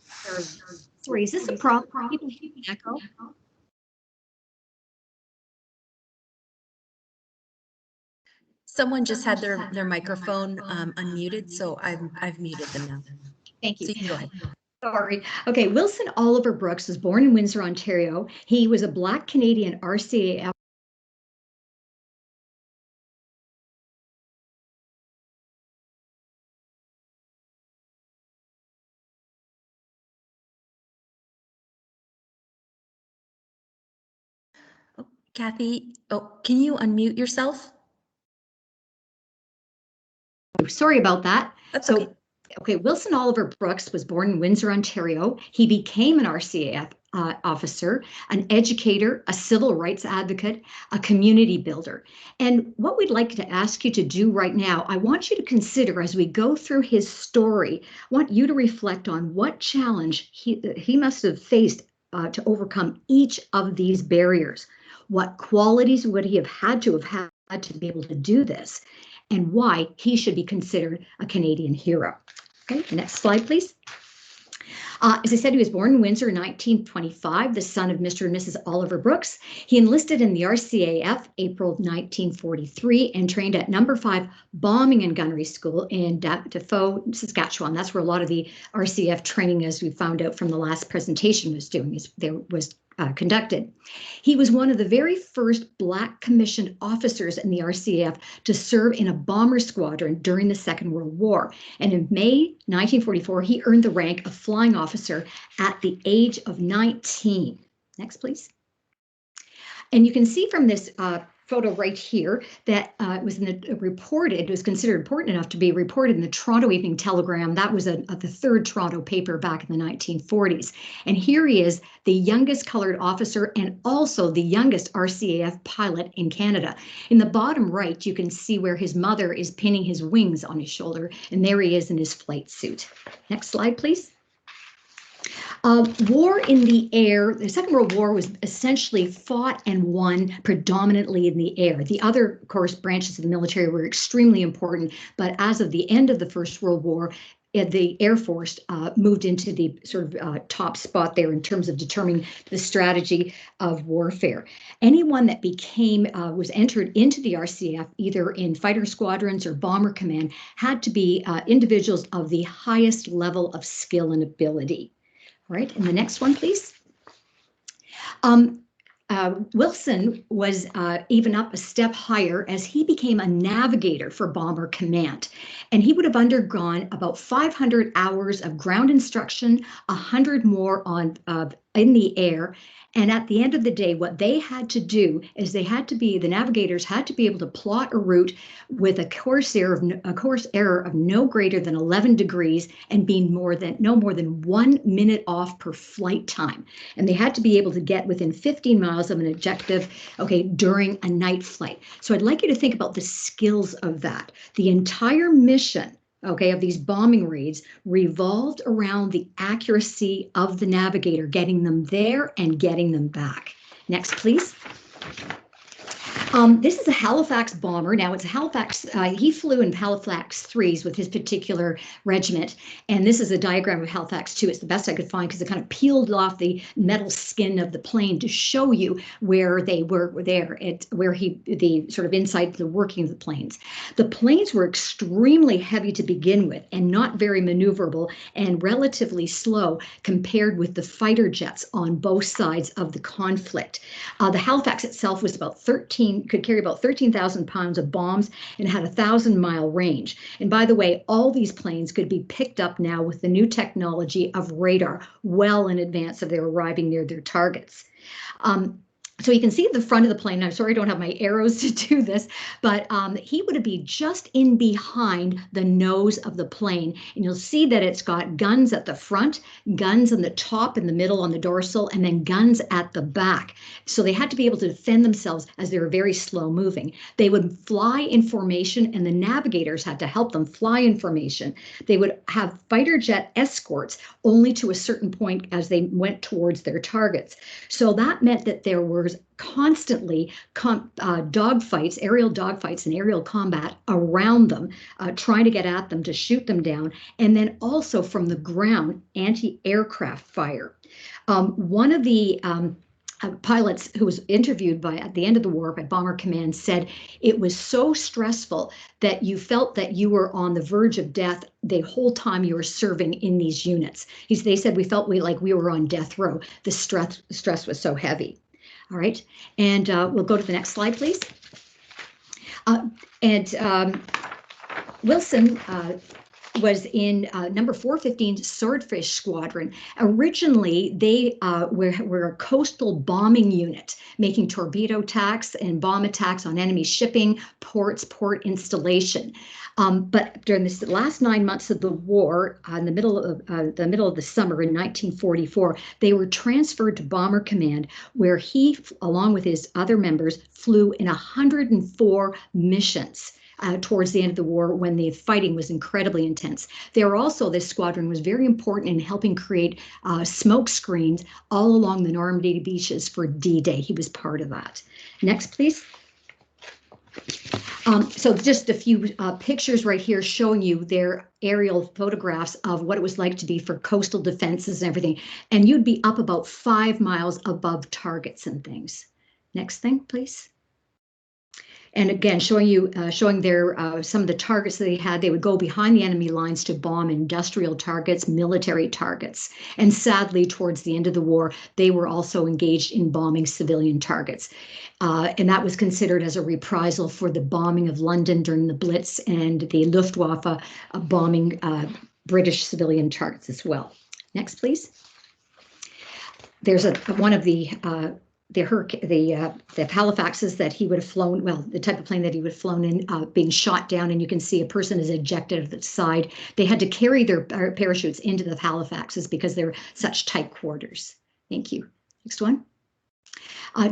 Sorry, is this a problem? People keep an echo. Someone just had their microphone unmuted, so I've muted them now. Thank you. So you can go ahead. Sorry. Okay, Wilson Oliver Brooks was born in Windsor, Ontario. He was a Black Canadian RCAF. Oh, Kathy, can you unmute yourself? Sorry about that. That's okay. Okay, Wilson Oliver Brooks was born in Windsor, Ontario. He became an RCAF officer, an educator, a civil rights advocate, a community builder. And what we'd like to ask you to do right now, I want you to consider as we go through his story, I want you to reflect on what challenge he must have faced to overcome each of these barriers. What qualities would he have had to be able to do this? And why he should be considered a Canadian hero. Okay, next slide, please. As I said, he was born in Windsor in 1925, the son of Mr. and Mrs. Oliver Brooks. He enlisted in the RCAF April 1943 and trained at No. 5 Bombing and Gunnery School in Defoe, Saskatchewan. That's where a lot of the RCAF training, as we found out from the last presentation, was conducted. He was one of the very first Black commissioned officers in the RCAF to serve in a bomber squadron during the Second World War. And in May 1944, he earned the rank of flying officer at the age of 19. Next, please. And you can see from this photo right here that was reported. It was considered important enough to be reported in the Toronto Evening Telegram. That was the third Toronto paper back in the 1940s. And here he is, the youngest colored officer and also the youngest RCAF pilot in Canada. In the bottom right, you can see where his mother is pinning his wings on his shoulder, and there he is in his flight suit. Next slide, please. War in the air, the Second World War was essentially fought and won predominantly in the air. The other, of course, branches of the military were extremely important, but as of the end of the First World War, the Air Force moved into the sort of top spot there in terms of determining the strategy of warfare. Anyone that was entered into the RCF, either in fighter squadrons or bomber command, had to be individuals of the highest level of skill and ability. All right, and the next one, please. Wilson was even up a step higher as he became a navigator for Bomber Command. And he would have undergone about 500 hours of ground instruction, 100 more in the air. And at the end of the day, what they had to do is the navigators had to be able to plot a route with a course error of no greater than 11 degrees and being no more than 1 minute off per flight time. And they had to be able to get within 15 miles of an objective, during a night flight. So I'd like you to think about the skills of that. The entire mission of these bombing raids revolved around the accuracy of the navigator, getting them there and getting them back. Next, please. This is a Halifax Bomber. Now it's a Halifax, he flew in Halifax 3s with his particular regiment. And this is a diagram of Halifax 2. It's the best I could find because it kind of peeled off the metal skin of the plane to show you where they were there, the sort of inside the working of the planes. The planes were extremely heavy to begin with and not very maneuverable and relatively slow compared with the fighter jets on both sides of the conflict. The Halifax itself was could carry about 13,000 pounds of bombs and had a 1,000-mile range. And by the way, all these planes could be picked up now with the new technology of radar well in advance of their arriving near their targets. So you can see the front of the plane. I'm sorry I don't have my arrows to do this, but he would be just in behind the nose of the plane. And you'll see that it's got guns at the front, guns on the top, in the middle, on the dorsal, and then guns at the back. So they had to be able to defend themselves as they were very slow moving. They would fly in formation, and the navigators had to help them fly in formation. They would have fighter jet escorts only to a certain point as they went towards their targets. So that meant that there were constantly dogfights, aerial dogfights and aerial combat around them, trying to get at them to shoot them down, and then also from the ground, anti-aircraft fire. One of the pilots who was interviewed at the end of the war by Bomber Command said it was so stressful that you felt that you were on the verge of death the whole time you were serving in these units. They said we felt like we were on death row. The stress was so heavy. All right, and we'll go to the next slide, please. Wilson was in number 415 Swordfish Squadron. Originally, they were a coastal bombing unit, making torpedo attacks and bomb attacks on enemy shipping, ports, port installation. But during the last 9 months of the war, in the middle of the summer in 1944, they were transferred to Bomber Command, where he, along with his other members, flew in 104 missions. Towards the end of the war, when the fighting was incredibly intense. This squadron was very important in helping create smoke screens all along the Normandy beaches for D-Day. He was part of that. Next, please. So just a few pictures right here showing you their aerial photographs of what it was like to be for coastal defenses and everything. And you'd be up about 5 miles above targets and things. Next thing, please. And again, showing their some of the targets that they had. They would go behind the enemy lines to bomb industrial targets, military targets. And sadly, towards the end of the war, they were also engaged in bombing civilian targets. And that was considered as a reprisal for the bombing of London during the Blitz and the Luftwaffe bombing British civilian targets as well. Next, please. There's one of the the Halifaxes that he would have flown, well, the type of plane that he would have flown in, being shot down, and you can see a person is ejected at the side. They had to carry their parachutes into the Halifaxes because they're such tight quarters. Thank you. Next one.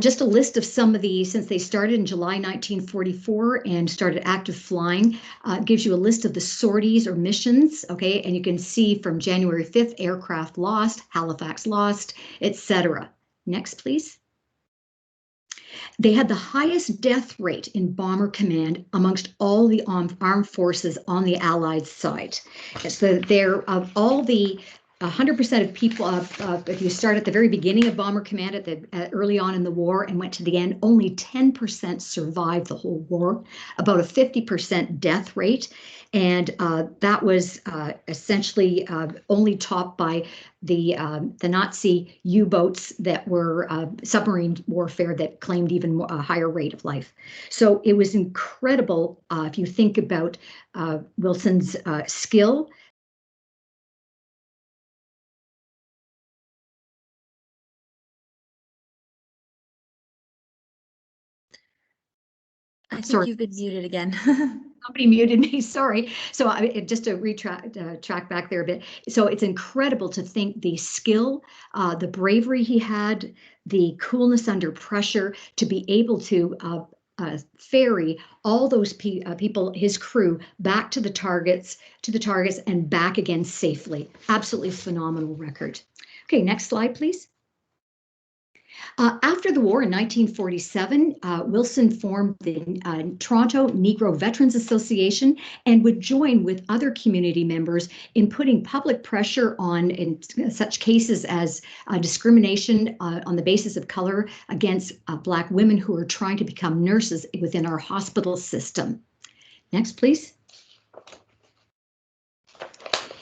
Just a list of some of these, since they started in July 1944 and started active flying, gives you a list of the sorties or missions, okay? And you can see from January 5th, aircraft lost, Halifax lost, etc. Next, please. They had the highest death rate in bomber command amongst all the armed forces on the Allied side. So they're of all the 100% of people, if you start at the very beginning of bomber command early on in the war and went to the end, only 10% survived the whole war, about a 50% death rate. And that was essentially only topped by the Nazi U-boats that were submarine warfare that claimed even a higher rate of life. So it was incredible if you think about Wilson's skill. I think you've been muted again. Somebody muted me, sorry. So just to track back there a bit. So it's incredible to think the skill, the bravery he had, the coolness under pressure to be able to ferry all those people, his crew, back to the targets and back again safely. Absolutely phenomenal record. Okay, next slide, please. After the war in 1947, Wilson formed the Toronto Negro Veterans Association and would join with other community members in putting public pressure on in such cases as discrimination on the basis of color against Black women who are trying to become nurses within our hospital system. Next, please.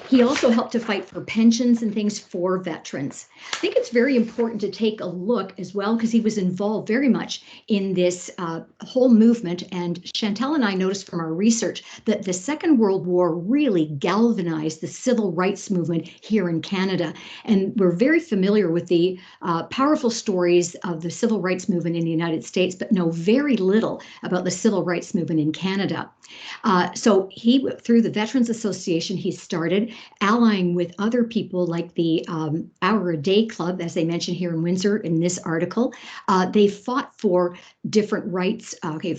He also helped to fight for pensions and things for veterans. I think it's very important to take a look as well, because he was involved very much in this whole movement. And Shantelle and I noticed from our research that the Second World War really galvanized the civil rights movement here in Canada. And we're very familiar with the powerful stories of the civil rights movement in the United States, but know very little about the civil rights movement in Canada. So he, through the Veterans Association, he started allying with other people like the Hour a Day Club, as they mentioned here in Windsor in this article. They fought for different rights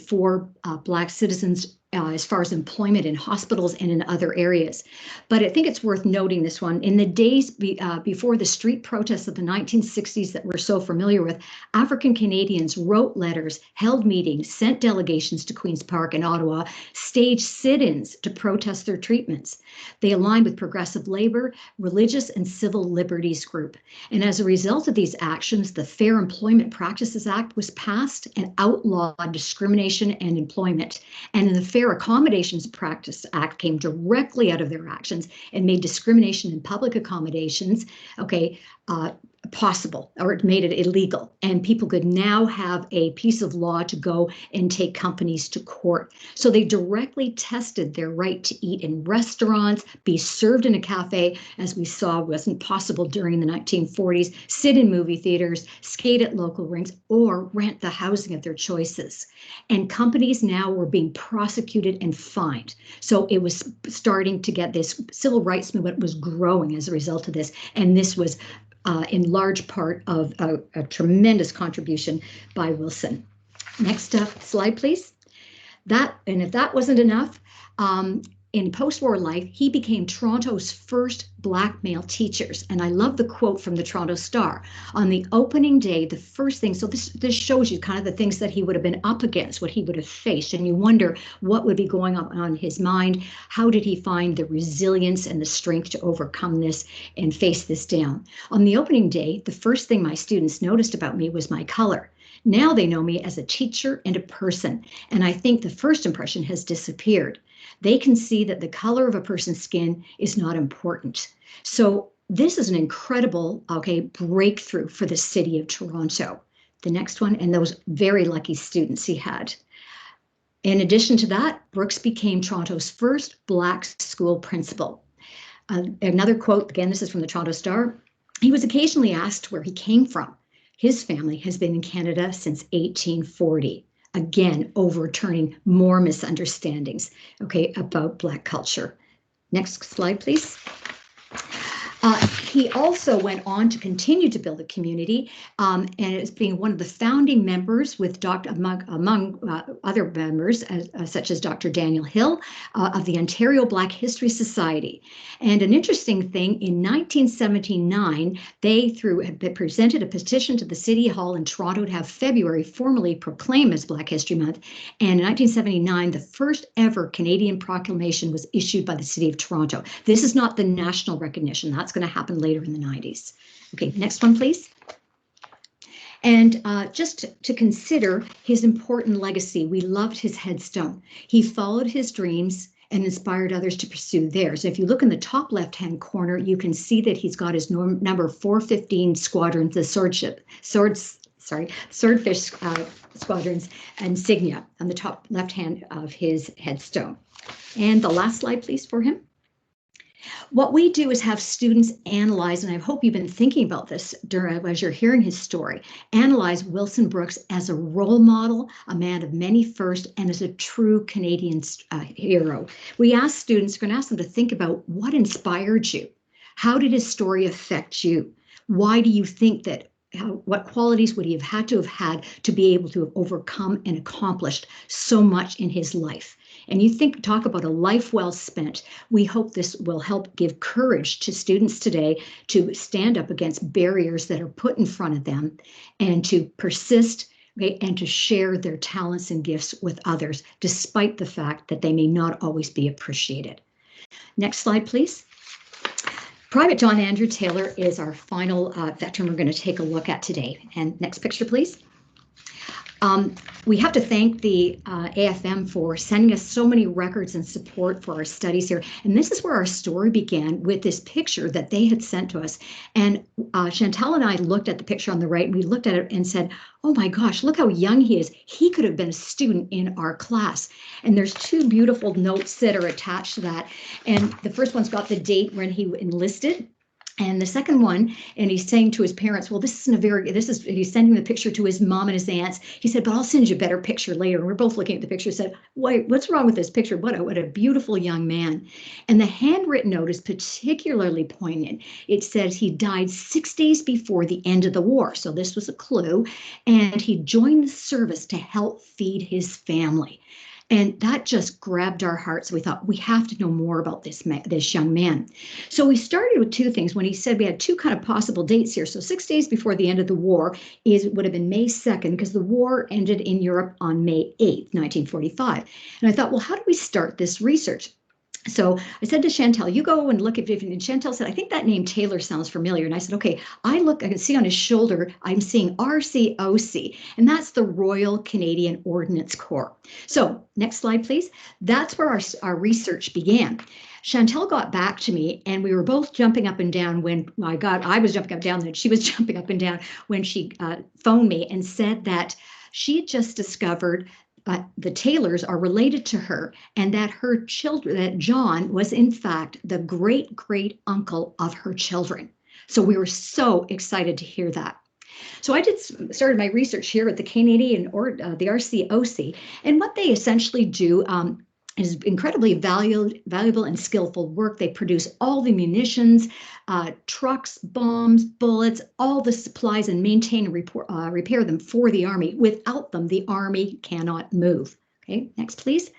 for Black citizens as far as employment in hospitals and in other areas. But I think it's worth noting this one. In the days before the street protests of the 1960s that we're so familiar with, African Canadians wrote letters, held meetings, sent delegations to Queen's Park and Ottawa, staged sit-ins to protest their treatments. They aligned with Progressive Labour, Religious and Civil Liberties Group. And as a result of these actions, the Fair Employment Practices Act was passed and outlawed discrimination and employment. And in the Fair Accommodations Practice Act came directly out of their actions and made discrimination in public accommodations, possible, or it made it illegal. And people could now have a piece of law to go and take companies to court. So they directly tested their right to eat in restaurants, be served in a cafe, as we saw wasn't possible during the 1940s, sit in movie theaters, skate at local rinks, or rent the housing of their choices. And companies now were being prosecuted and fined. So it was starting to get this civil rights movement was growing as a result of this. And this was in large part of a tremendous contribution by Wilson. Next slide, please. And if that wasn't enough, in post-war life, he became Toronto's first Black male teachers. And I love the quote from the Toronto Star. On the opening day, the first thing, so this shows you kind of the things that he would have been up against, what he would have faced. And you wonder what would be going on his mind. How did he find the resilience and the strength to overcome this and face this down? On the opening day, the first thing my students noticed about me was my color. Now they know me as a teacher and a person. And I think the first impression has disappeared. They can see that the color of a person's skin is not important. So this is an incredible, breakthrough for the city of Toronto. The next one, and those very lucky students he had. In addition to that, Brooks became Toronto's first Black school principal. Another quote, again, this is from the Toronto Star. He was occasionally asked where he came from. His family has been in Canada since 1840. Again, overturning more misunderstandings, okay, about Black culture. Next slide, please. He also went on to continue to build a community, and as being one of the founding members with among other members, such as Dr. Daniel Hill of the Ontario Black History Society. And an interesting thing, in 1979, they had presented a petition to the City Hall in Toronto to have February formally proclaimed as Black History Month. And in 1979, the first ever Canadian proclamation was issued by the City of Toronto. This is not the national recognition. That's going to happen later in the 90s. Okay, next one, please. And just to consider his important legacy, we loved his headstone. He followed his dreams and inspired others to pursue theirs. If you look in the top left-hand corner, you can see that he's got his number 415 squadrons, the swordfish squadrons insignia on the top left-hand of his headstone. And the last slide, please, for him. What we do is have students analyze, and I hope you've been thinking about this as you're hearing his story, analyze Wilson Brooks as a role model, a man of many firsts, and as a true Canadian hero. We ask students, we're going to ask them to think about what inspired you. How did his story affect you? Why do you think that, what qualities would he have had to be able to have overcome and accomplished so much in his life? And you talk about a life well spent. We hope this will help give courage to students today to stand up against barriers that are put in front of them and to persist, okay, and to share their talents and gifts with others, despite the fact that they may not always be appreciated. Next slide, please. Private John Andrew Taylor is our final veteran we're going to take a look at today. And next picture, please. We have to thank the AFM for sending us so many records and support for our studies here. And this is where our story began, with this picture that they had sent to us. And Shantelle and I looked at the picture on the right, and we looked at it and said, oh my gosh, look how young he is. He could have been a student in our class. And there's two beautiful notes that are attached to that. And the first one's got the date when he enlisted. And the second one, and he's saying to his parents, well, he's sending the picture to his mom and his aunts. He said, but I'll send you a better picture later. And we're both looking at the picture and said, wait, what's wrong with this picture? What a beautiful young man. And the handwritten note is particularly poignant. It says he died 6 days before the end of the war. So this was a clue. And he joined the service to help feed his family. And that just grabbed our hearts. We thought, we have to know more about this young man. So we started with two things. When he said we had two kind of possible dates here. So 6 days before the end of the war would have been May 2nd, because the war ended in Europe on May 8th, 1945. And I thought, well, how do we start this research? So I said to Shantelle, you go and look at Vivian. And Shantelle said, I think that name Taylor sounds familiar. And I said, okay, I can see on his shoulder, I'm seeing RCOC, and that's the Royal Canadian Ordnance Corps. So next slide, please. That's where our research began. Shantelle got back to me, and we were both jumping up and down when I was jumping up and down, and she was jumping up and down when she phoned me and said that she had just discovered the Taylors are related to her, and that her children, that John was in fact the great uncle of her children. So we were so excited to hear that. So I started my research here at the Canadian or the RCOC, and what they essentially do is incredibly valuable and skillful work. They produce all the munitions, trucks, bombs, bullets, all the supplies, and maintain and repair them for the Army. Without them, the Army cannot move. Okay, next, please.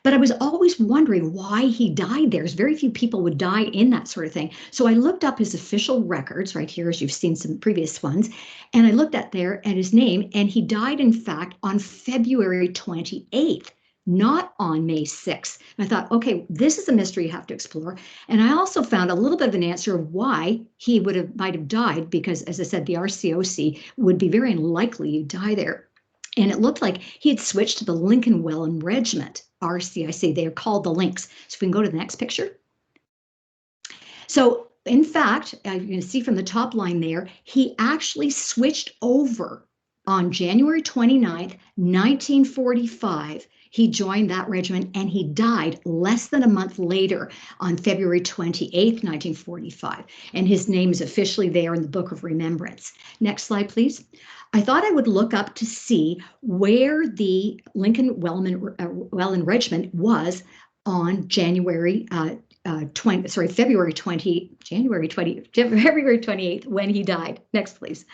But I was always wondering why he died there. Very few people would die in that sort of thing. So I looked up his official records right here, as you've seen some previous ones, and I looked at his name, and he died, in fact, on February 28th. Not on May 6th. And I thought, okay, this is a mystery you have to explore. And I also found a little bit of an answer of why he might have died, because, as I said, the RCOC would be very unlikely to die there. And it looked like he had switched to the Lincoln Welland Regiment, RCIC. They are called the Lynx. So if we can go to the next picture. So, in fact, you can see from the top line there, he actually switched over on January 29th, 1945, He joined that regiment and he died less than a month later on February 28th, 1945. And his name is officially there in the Book of Remembrance. Next slide, please. I thought I would look up to see where the Lincoln Welland Regiment was on February 28th when he died. Next, please.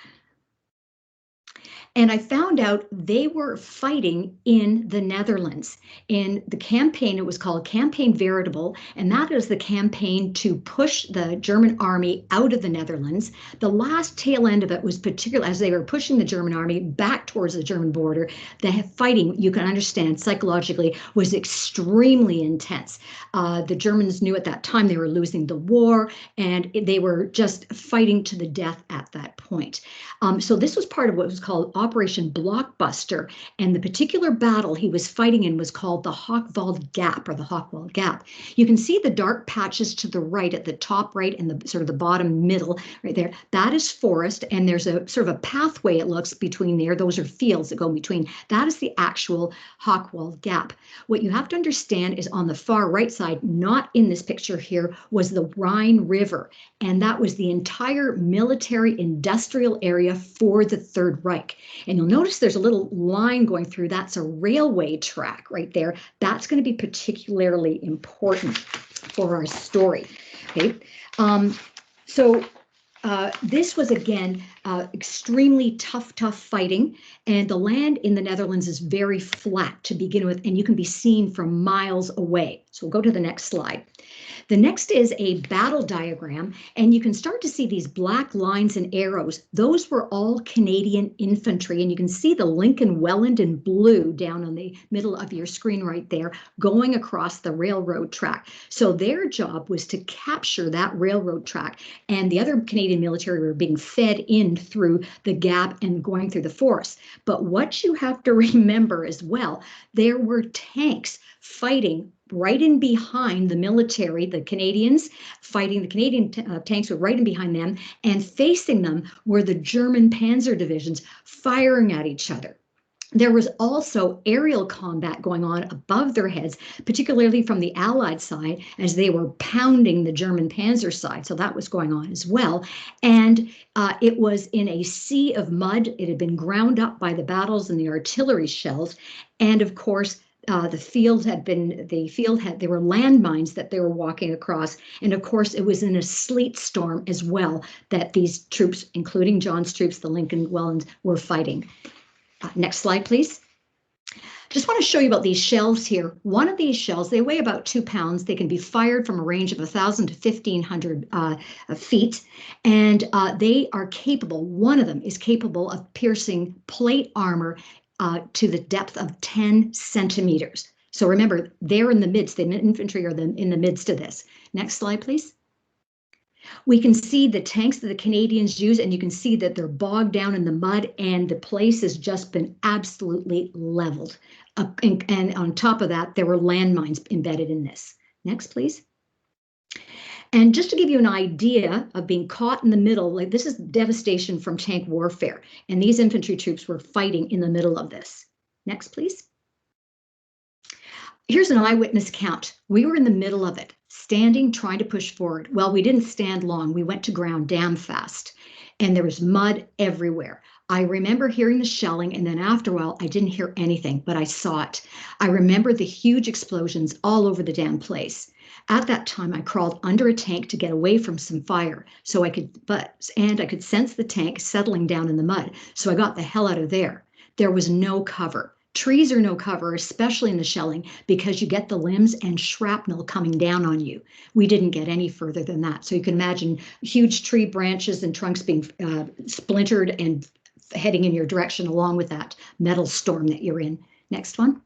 And I found out they were fighting in the Netherlands. In the campaign, it was called Campaign Veritable, and that is the campaign to push the German army out of the Netherlands. The last tail end of it was particularly as they were pushing the German army back towards the German border. The fighting, you can understand psychologically, was extremely intense. The Germans knew at that time they were losing the war, and they were just fighting to the death at that point. So this was part of what was called Operation Blockbuster, and the particular battle he was fighting in was called the Hochwald Gap, or the Hochwald Gap. You can see the dark patches to the right at the top right and the sort of the bottom middle right there. That is forest, and there's a sort of a pathway, it looks, between there. Those are fields that go in between. That is the actual Hochwald Gap. What you have to understand is on the far right side, not in this picture here, was the Rhine River, and that was the entire military industrial area for the Third Reich. And you'll notice there's a little line going through. That's a railway track right there. That's going to be particularly important for our story. Okay, this was, again, extremely tough fighting, and the land in the Netherlands is very flat to begin with, and you can be seen from miles away. So we'll go to the next slide. The next is a battle diagram, and you can start to see these black lines and arrows. Those were all Canadian infantry, and you can see the Lincoln Welland in blue down on the middle of your screen right there, going across the railroad track. So their job was to capture that railroad track, and the other Canadian military were being fed in through the gap and going through the forest. But what you have to remember as well, there were tanks fighting right in behind the military. The Canadians fighting, the Canadian tanks were right in behind them, and facing them were the German panzer divisions firing at each other. There was also aerial combat going on above their heads, particularly from the Allied side, as they were pounding the German panzer side. So that was going on as well. And it was in a sea of mud. It had been ground up by the battles and the artillery shells. And of course, there were landmines that they were walking across. And of course, it was in a sleet storm as well that these troops, including John's troops, the Lincoln Welland, were fighting. Next slide, please. Just want to show you about these shells here. One of these shells, they weigh about 2 pounds. They can be fired from a range of 1,000 to 1,500 feet. And they are capable, one of them is capable of piercing plate armor to the depth of 10 centimeters. So remember, they're in the midst, the infantry are in the midst of this. Next slide, please. We can see the tanks that the Canadians use, and you can see that they're bogged down in the mud, and the place has just been absolutely leveled. And on top of that, there were landmines embedded in this. Next, please. And just to give you an idea of being caught in the middle, like this is devastation from tank warfare, and these infantry troops were fighting in the middle of this. Next, please. Here's an eyewitness account. We were in the middle of it, standing, trying to push forward. Well, we didn't stand long. We went to ground damn fast, and there was mud everywhere. I remember hearing the shelling, and then after a while, I didn't hear anything, but I saw it. I remember the huge explosions all over the damn place. At that time, I crawled under a tank to get away from some fire, so I could sense the tank settling down in the mud. So I got the hell out of there. There was no cover. Trees are no cover, especially in the shelling, because you get the limbs and shrapnel coming down on you. We didn't get any further than that. So you can imagine huge tree branches and trunks being splintered and heading in your direction along with that metal storm that you're in. Next one.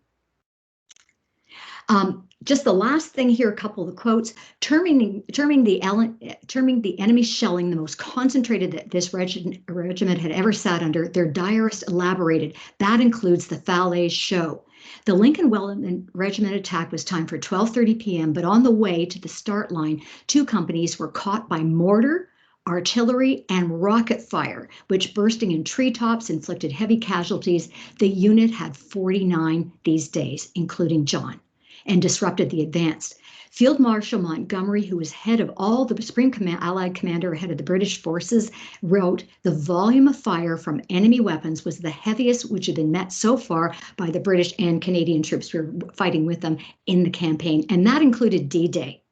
Just the last thing here, a couple of quotes. Terming the enemy shelling the most concentrated that this regiment had ever sat under, their diarist elaborated, that includes the Falaise show. The Lincoln Welland Regiment attack was timed for 12:30 p.m., but on the way to the start line, 2 companies were caught by mortar, artillery, and rocket fire, which bursting in treetops inflicted heavy casualties. The unit had 49 these days, including John, and disrupted the advance. Field Marshal Montgomery, who was head of all the Supreme Allied Commander, head of the British forces, wrote, "The volume of fire from enemy weapons was the heaviest which had been met so far by the British and Canadian troops who were fighting with them in the campaign." And that included D-Day.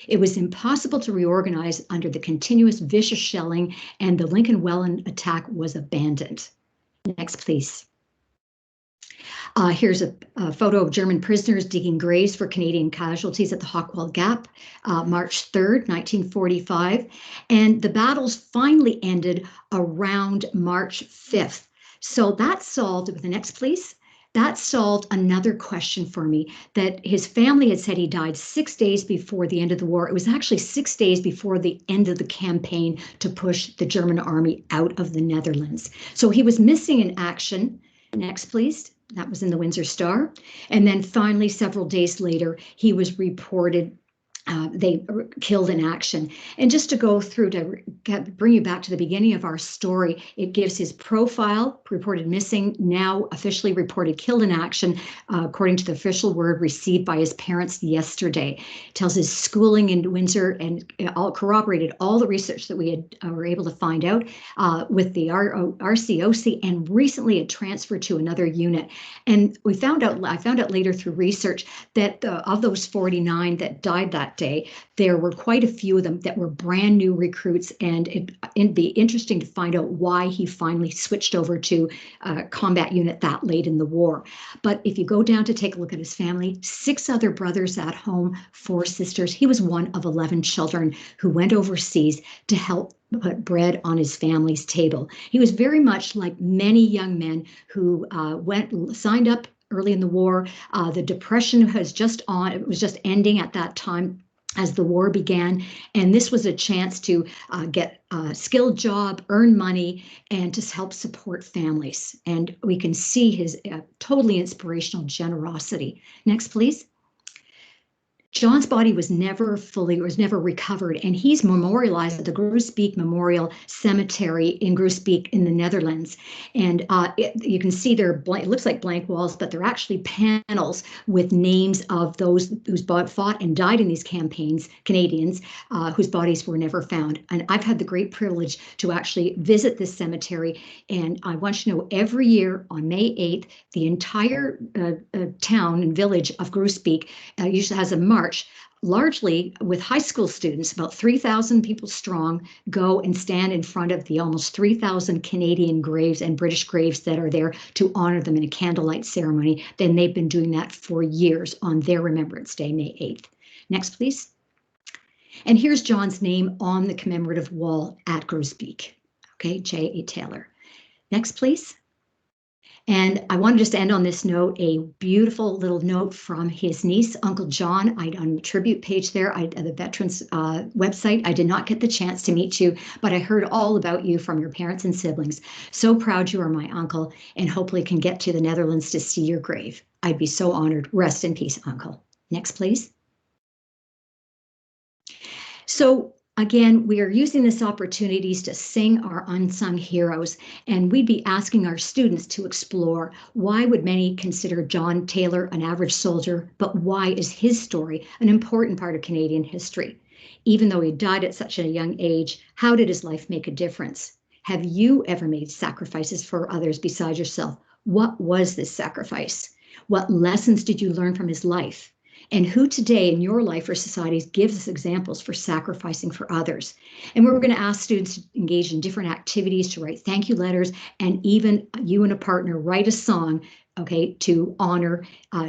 It was impossible to reorganize under the continuous vicious shelling, and the Lincoln-Welland attack was abandoned. Next, please. Here's a photo of German prisoners digging graves for Canadian casualties at the Hockwell Gap, March 3rd, 1945. And the battles finally ended around March 5th. So that solved, with the next, please. That solved another question for me, that his family had said he died 6 days before the end of the war. It was actually 6 days before the end of the campaign to push the German army out of the Netherlands. So he was missing in action. Next, please. That was in the Windsor Star. And then finally, several days later, he was reported they killed in action. And just to go through, to bring you back to the beginning of our story, it gives his profile, reported missing, now officially reported killed in action, according to the official word received by his parents yesterday. It tells his schooling in Windsor, and all corroborated all the research that we were able to find out with the RCOC, and recently it transferred to another unit. And I found out later through research that of those 49 that died that day, there were quite a few of them that were brand new recruits, and it'd be interesting to find out why he finally switched over to a combat unit that late in the war. But if you go down to take a look at his family, 6 other brothers at home, 4 sisters. He was one of 11 children who went overseas to help put bread on his family's table. He was very much like many young men who signed up early in the war. The Depression was just ending at that time as the war began, and this was a chance to get a skilled job, earn money, and to help support families. And we can see his totally inspirational generosity. Next, please. John's body was never recovered, and he's memorialized at the Groesbeek Memorial Cemetery in Groesbeek in the Netherlands. And you can see there, it looks like blank walls, but they're actually panels with names of those who's fought and died in these campaigns, Canadians, whose bodies were never found. And I've had the great privilege to actually visit this cemetery, and I want you to know, every year on May 8th, the entire town and village of Groesbeek usually has a march, largely with high school students, about 3,000 people strong, go and stand in front of the almost 3,000 Canadian graves and British graves that are there to honor them in a candlelight ceremony. Then they've been doing that for years on their Remembrance Day, May 8th. Next, please. And here's John's name on the commemorative wall at Groesbeek. Okay, J.A. Taylor. Next, please. And I want to just end on this note, a beautiful little note from his niece, Uncle John. On the tribute page there, at the Veterans website. I did not get the chance to meet you, but I heard all about you from your parents and siblings. So proud you are my uncle, and hopefully can get to the Netherlands to see your grave. I'd be so honored. Rest in peace, Uncle. Next, please. So again, we are using this opportunities to sing our unsung heroes, and we'd be asking our students to explore, why would many consider John Taylor an average soldier, but why is his story an important part of Canadian history? Even though he died at such a young age, how did his life make a difference? Have you ever made sacrifices for others besides yourself? What was this sacrifice? What lessons did you learn from his life? And who today in your life or societies gives us examples for sacrificing for others? And we're going to ask students to engage in different activities, to write thank you letters, and even you and a partner write a song, okay, to honor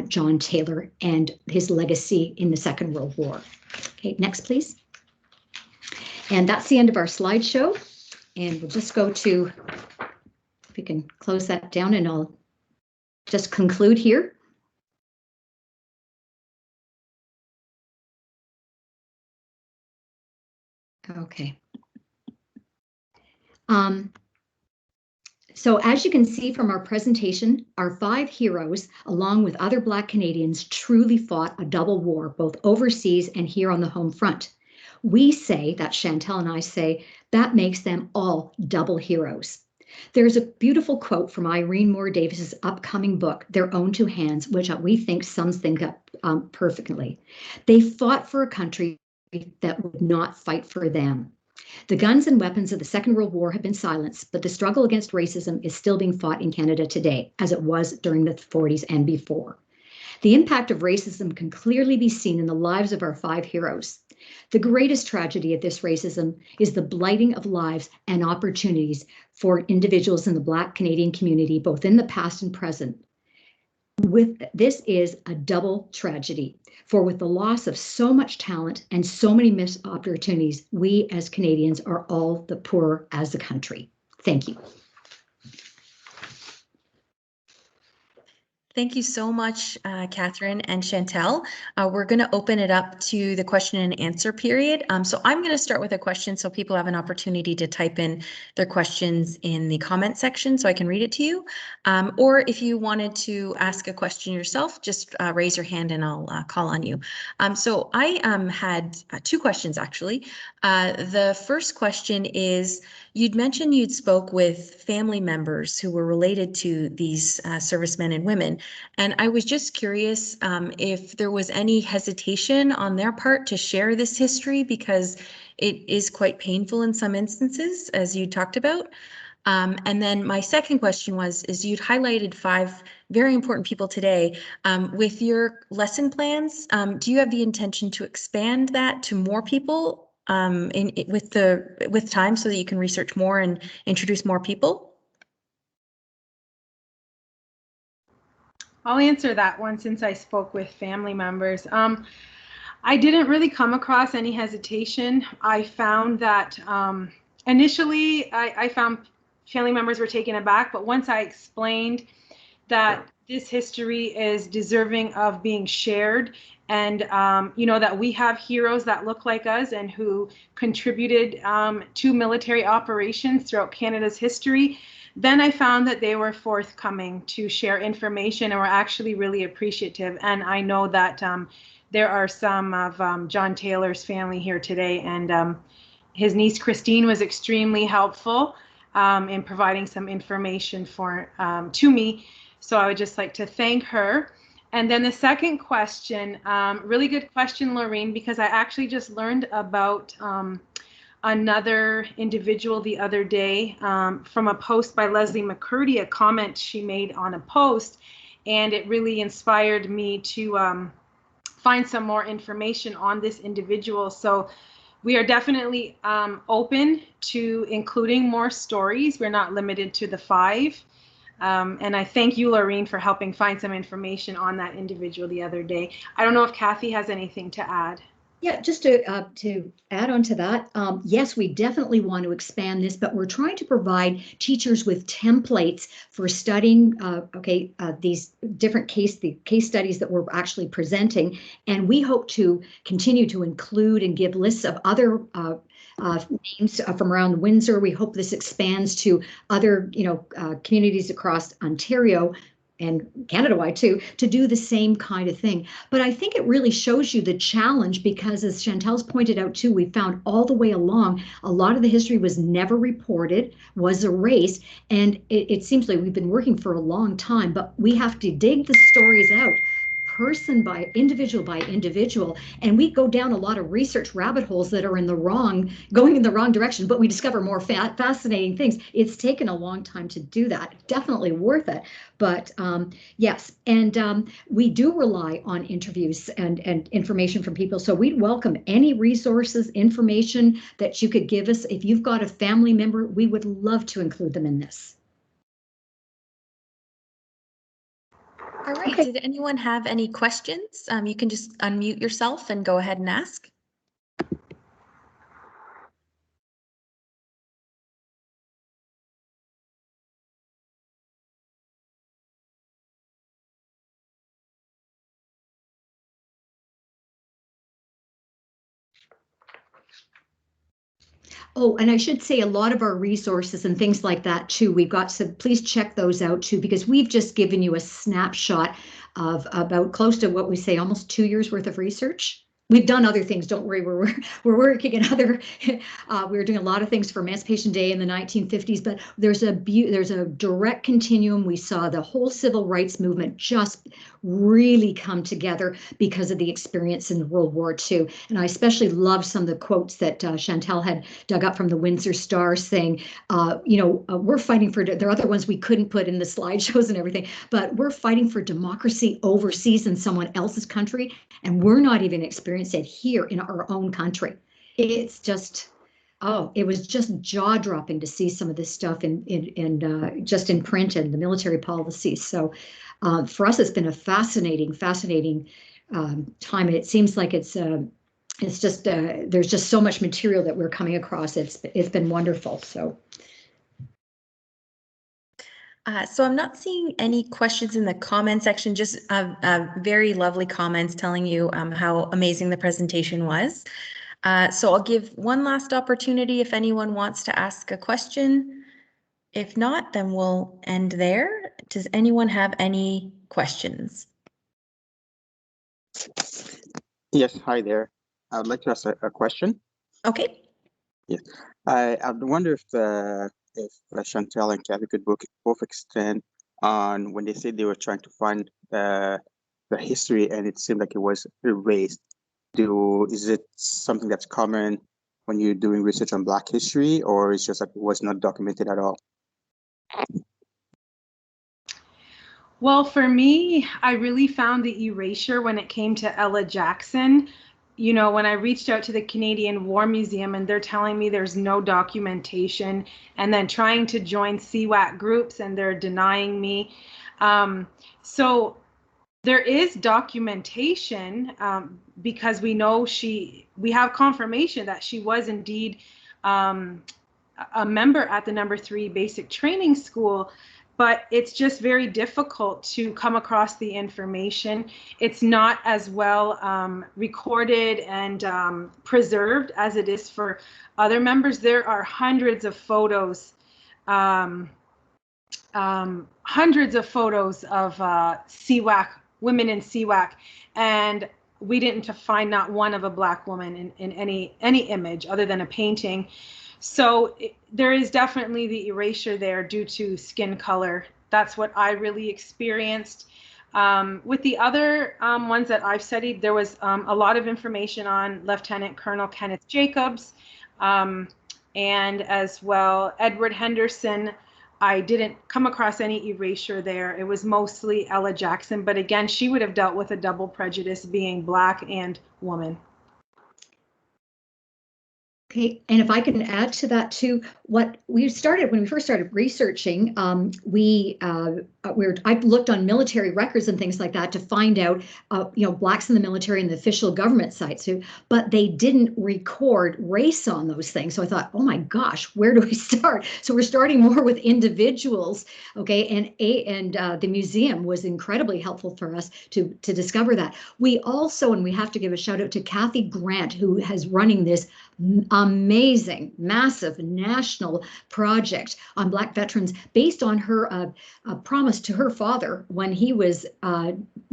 John Taylor and his legacy in the Second World War. Okay, next, please. And that's the end of our slideshow. And we'll just go to, if we can close that down, and I'll just conclude here. Okay. So as you can see from our presentation, our 5 heroes, along with other Black Canadians, truly fought a double war, both overseas and here on the home front. We say, that Shantelle and I say, that makes them all double heroes. There's a beautiful quote from Irene Moore Davis's upcoming book, Their Own Two Hands, which we think sums things up perfectly. They fought for a country that would not fight for them. The guns and weapons of the Second World War have been silenced, but the struggle against racism is still being fought in Canada today, as it was during the 40s and before. The impact of racism can clearly be seen in the lives of our 5 heroes. The greatest tragedy of this racism is the blighting of lives and opportunities for individuals in the Black Canadian community, both in the past and present. This is a double tragedy, for with the loss of so much talent and so many missed opportunities, we as Canadians are all the poorer as a country. Thank you. Thank you so much, Catherine and Shantelle. We're going to open it up to the question and answer period. So I'm going to start with a question so people have an opportunity to type in their questions in the comment section so I can read it to you. Or if you wanted to ask a question yourself, just raise your hand and I'll call on you. So I had 2 questions actually. The first question is, you'd mentioned you'd spoke with family members who were related to these servicemen and women. And I was just curious if there was any hesitation on their part to share this history, because it is quite painful in some instances, as you talked about. And then my second question is you'd highlighted 5 very important people today. With your lesson plans, do you have the intention to expand that to more people with time so that you can research more and introduce more people? I'll answer that one since I spoke with family members. I didn't really come across any hesitation. I found that initially I found family members were taken aback, but once I explained that this history is deserving of being shared, and that we have heroes that look like us and who contributed to military operations throughout Canada's history, then I found that they were forthcoming to share information and were actually really appreciative. And I know that there are some of John Taylor's family here today, and his niece Christine was extremely helpful in providing some information to me. So I would just like to thank her. And then the second question, really good question, Lorraine, because I actually just learned about another individual the other day from a post by Leslie McCurdy, a comment she made on a post, and it really inspired me to find some more information on this individual. So we are definitely open to including more stories. We're not limited to the 5. And I thank you, Lorraine, for helping find some information on that individual the other day. I don't know if Kathy has anything to add. Yeah, just to add on to that, yes, we definitely want to expand this, but we're trying to provide teachers with templates for studying, these different case studies that we're actually presenting. And we hope to continue to include and give lists of other names from around Windsor. We hope this expands to other, communities across Ontario and Canada-wide too, to do the same kind of thing. But I think it really shows you the challenge, because as Chantelle's pointed out too, we found all the way along, a lot of the history was never reported, was erased. And it seems like we've been working for a long time, but we have to dig the stories out person by individual, and we go down a lot of research rabbit holes that are going in the wrong direction, but we discover more fascinating things. It's taken a long time to do that. Definitely worth it. But yes, and we do rely on interviews and information from people. So we'd welcome any resources, information that you could give us. If you've got a family member, we would love to include them in this. All right, okay. Did anyone have any questions? You can just unmute yourself and go ahead and ask. Oh, and I should say a lot of our resources and things like that too, we've got some, please check those out too, because we've just given you a snapshot of about close to what we say almost 2 years worth of research. we've done other things. Don't worry, we're working in other. We were doing a lot of things for Emancipation Day in the 1950s, but there's a direct continuum. We saw the whole civil rights movement just really come together because of the experience in World War II. And I especially loved some of the quotes that Shantelle had dug up from the Windsor Star, saying, we're fighting for. There are other ones we couldn't put in the slideshows and everything, but we're fighting for democracy overseas in someone else's country, and we're not even experiencing it here in our own country. It's just, it was just jaw-dropping to see some of this stuff in just in print and the military policies. So for us, it's been a fascinating time, and it seems like it's just there's just so much material that we're coming across. It's been wonderful. So I'm not seeing any questions in the comment section, just very lovely comments telling you how amazing the presentation was. So I'll give one last opportunity if anyone wants to ask a question. If not, then we'll end there. Does anyone have any questions? Yes, hi there. I would like to ask a question. Okay. Yes, I wonder if Shantelle and Kathy could both extend on when they said they were trying to find the history and it seemed like it was erased. Is it something that's common when you're doing research on Black history, or it's just that it was not documented at all? Well, for me, I really found the erasure when it came to Ella Jackson. You know, when I reached out to the Canadian War Museum and they're telling me there's no documentation, and then trying to join CWAC groups and they're denying me. So there is documentation because we know we have confirmation that she was indeed a member at the No. 3 Basic Training School. But it's just very difficult to come across the information. It's not as well recorded and preserved as it is for other members. There are hundreds of photos of CWAC, women in CWAC, and we didn't find not one of a Black woman in any image other than a painting. So there is definitely the erasure there due to skin color. That's what I really experienced. With the other ones that I've studied, there was a lot of information on Lieutenant Colonel Kenneth Jacobs, and as well Edward Henderson. I didn't come across any erasure there. It was mostly Ella Jackson, but again, she would have dealt with a double prejudice, being Black and woman. Okay, and if I can add to that too, what we started when we first started researching, I looked on military records and things like that to find out, Blacks in the military and the official government sites, but they didn't record race on those things. So I thought, oh my gosh, where do we start? So we're starting more with individuals, okay, and the museum was incredibly helpful for us to discover that. We also, and we have to give a shout out to Kathy Grant, who has running this amazing, massive national project on Black veterans based on her promise to her father when he was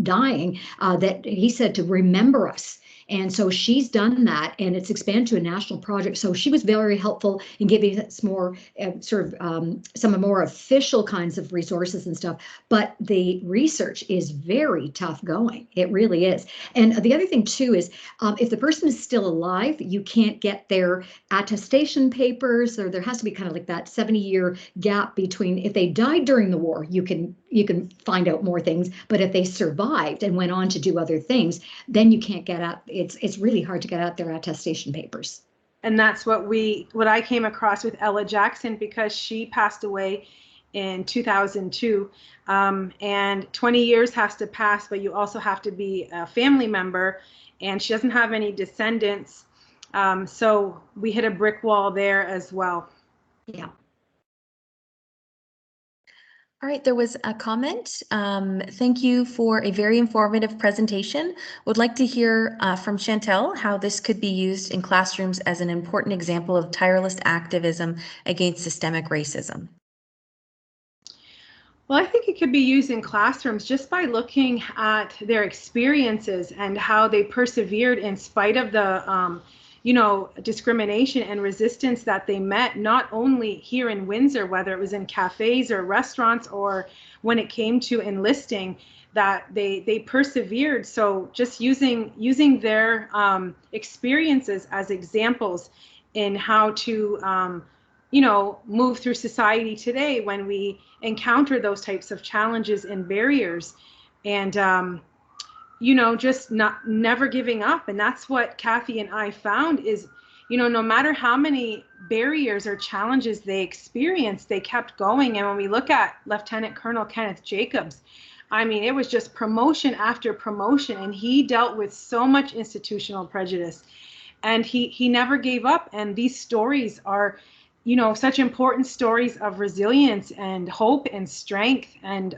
dying, that he said to remember us. And so she's done that, and it's expanded to a national project. So she was very helpful in giving us more some more official kinds of resources and stuff. But the research is very tough going. It really is. And the other thing too is if the person is still alive, you can't get their attestation papers, or there has to be kind of like that 70-year gap between if they died during the war, you can find out more things. But if they survived and went on to do other things, then you can't get out. It's really hard to get out their attestation papers. And that's what I came across with Ella Jackson, because she passed away in 2002, and 20 years has to pass, but you also have to be a family member, and she doesn't have any descendants. So we hit a brick wall there as well. Yeah. All right, there was a comment. Thank you for a very informative presentation. Would like to hear from Shantelle how this could be used in classrooms as an important example of tireless activism against systemic racism. Well, I think it could be used in classrooms just by looking at their experiences and how they persevered in spite of the, discrimination and resistance that they met, not only here in Windsor, whether it was in cafes or restaurants or when it came to enlisting, that they persevered. So just using their experiences as examples in how to move through society today when we encounter those types of challenges and barriers, and just never giving up. And that's what Kathy and I found is, no matter how many barriers or challenges they experienced, they kept going. And when we look at Lieutenant Colonel Kenneth Jacobs, I mean, it was just promotion after promotion, and he dealt with so much institutional prejudice, and he never gave up. And these stories are, such important stories of resilience and hope and strength, and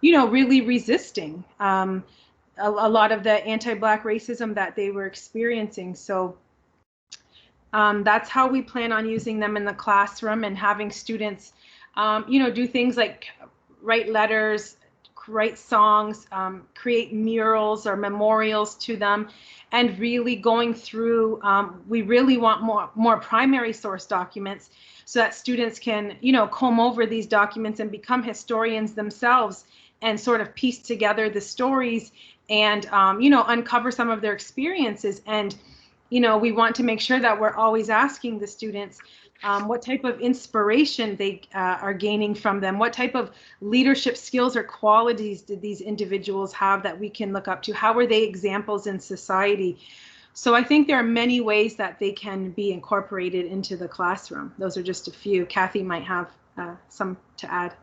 really resisting a lot of the anti-Black racism that they were experiencing. So that's how we plan on using them in the classroom, and having students, do things like write letters, write songs, create murals or memorials to them, and really going through, we really want more primary source documents so that students can, comb over these documents and become historians themselves and sort of piece together the stories and, uncover some of their experiences. And, we want to make sure that we're always asking the students what type of inspiration they are gaining from them. What type of leadership skills or qualities did these individuals have that we can look up to? How were they examples in society? So I think there are many ways that they can be incorporated into the classroom. Those are just a few. Kathy might have some to add.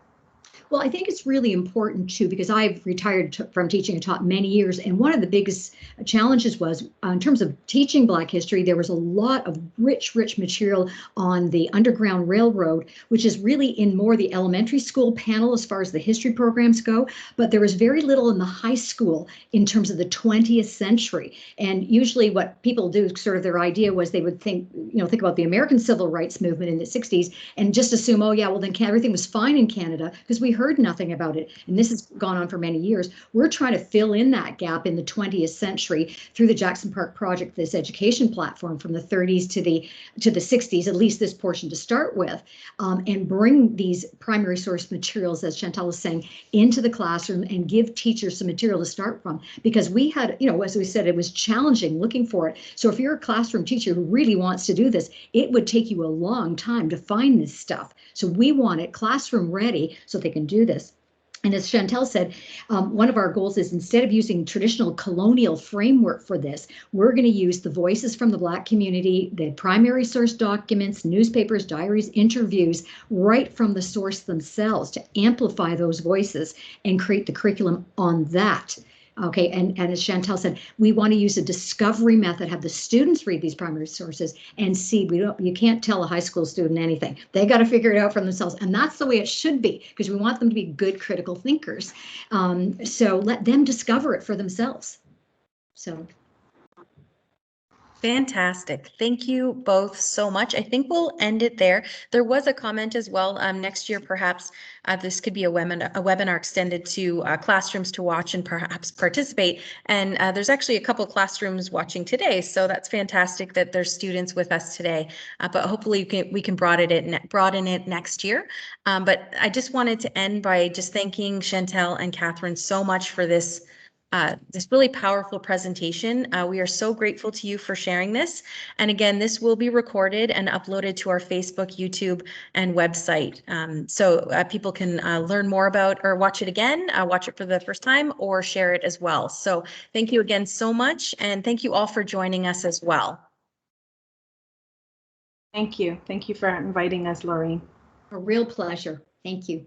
Well, I think it's really important too, because I've retired from teaching and taught many years. And one of the biggest challenges was in terms of teaching Black history, there was a lot of rich material on the Underground Railroad, which is really in more the elementary school panel as far as the history programs go. But there was very little in the high school in terms of the 20th century. And usually what people do, sort of their idea was they would think about the American Civil Rights Movement in the 60s and just assume, oh yeah, well then everything was fine in Canada, because we heard nothing about it. And this has gone on for many years. We're trying to fill in that gap in the 20th century through the Jackson Park Project, this education platform from the 30s to the 60s, at least this portion to start with, and bring these primary source materials, as Shantelle was saying, into the classroom and give teachers some material to start from. Because we had, as we said, it was challenging looking for it. So if you're a classroom teacher who really wants to do this, it would take you a long time to find this stuff. So we want it classroom ready so they can do this. And as Shantelle said, one of our goals is, instead of using traditional colonial framework for this, we're going to use the voices from the Black community, the primary source documents, newspapers, diaries, interviews, right from the source themselves, to amplify those voices and create the curriculum on that. Okay, and as Shantelle said, we want to use a discovery method, have the students read these primary sources and see. You can't tell a high school student anything. They got to figure it out for themselves, and that's the way it should be, because we want them to be good critical thinkers. So let them discover it for themselves. So. Fantastic. Thank you both so much. I think we'll end it there. There was a comment as well. Next year, perhaps this could be a webinar extended to classrooms to watch and perhaps participate. And there's actually a couple classrooms watching today, so that's fantastic that there's students with us today. But hopefully we can broaden it next year. But I just wanted to end by just thanking Shantelle and Catherine so much for this really powerful presentation. We are so grateful to you for sharing this. And again, this will be recorded and uploaded to our Facebook, YouTube, and website. So people can learn more about or watch it again, watch it for the first time, or share it as well. So thank you again so much. And thank you all for joining us as well. Thank you. Thank you for inviting us, Lorraine. A real pleasure. Thank you.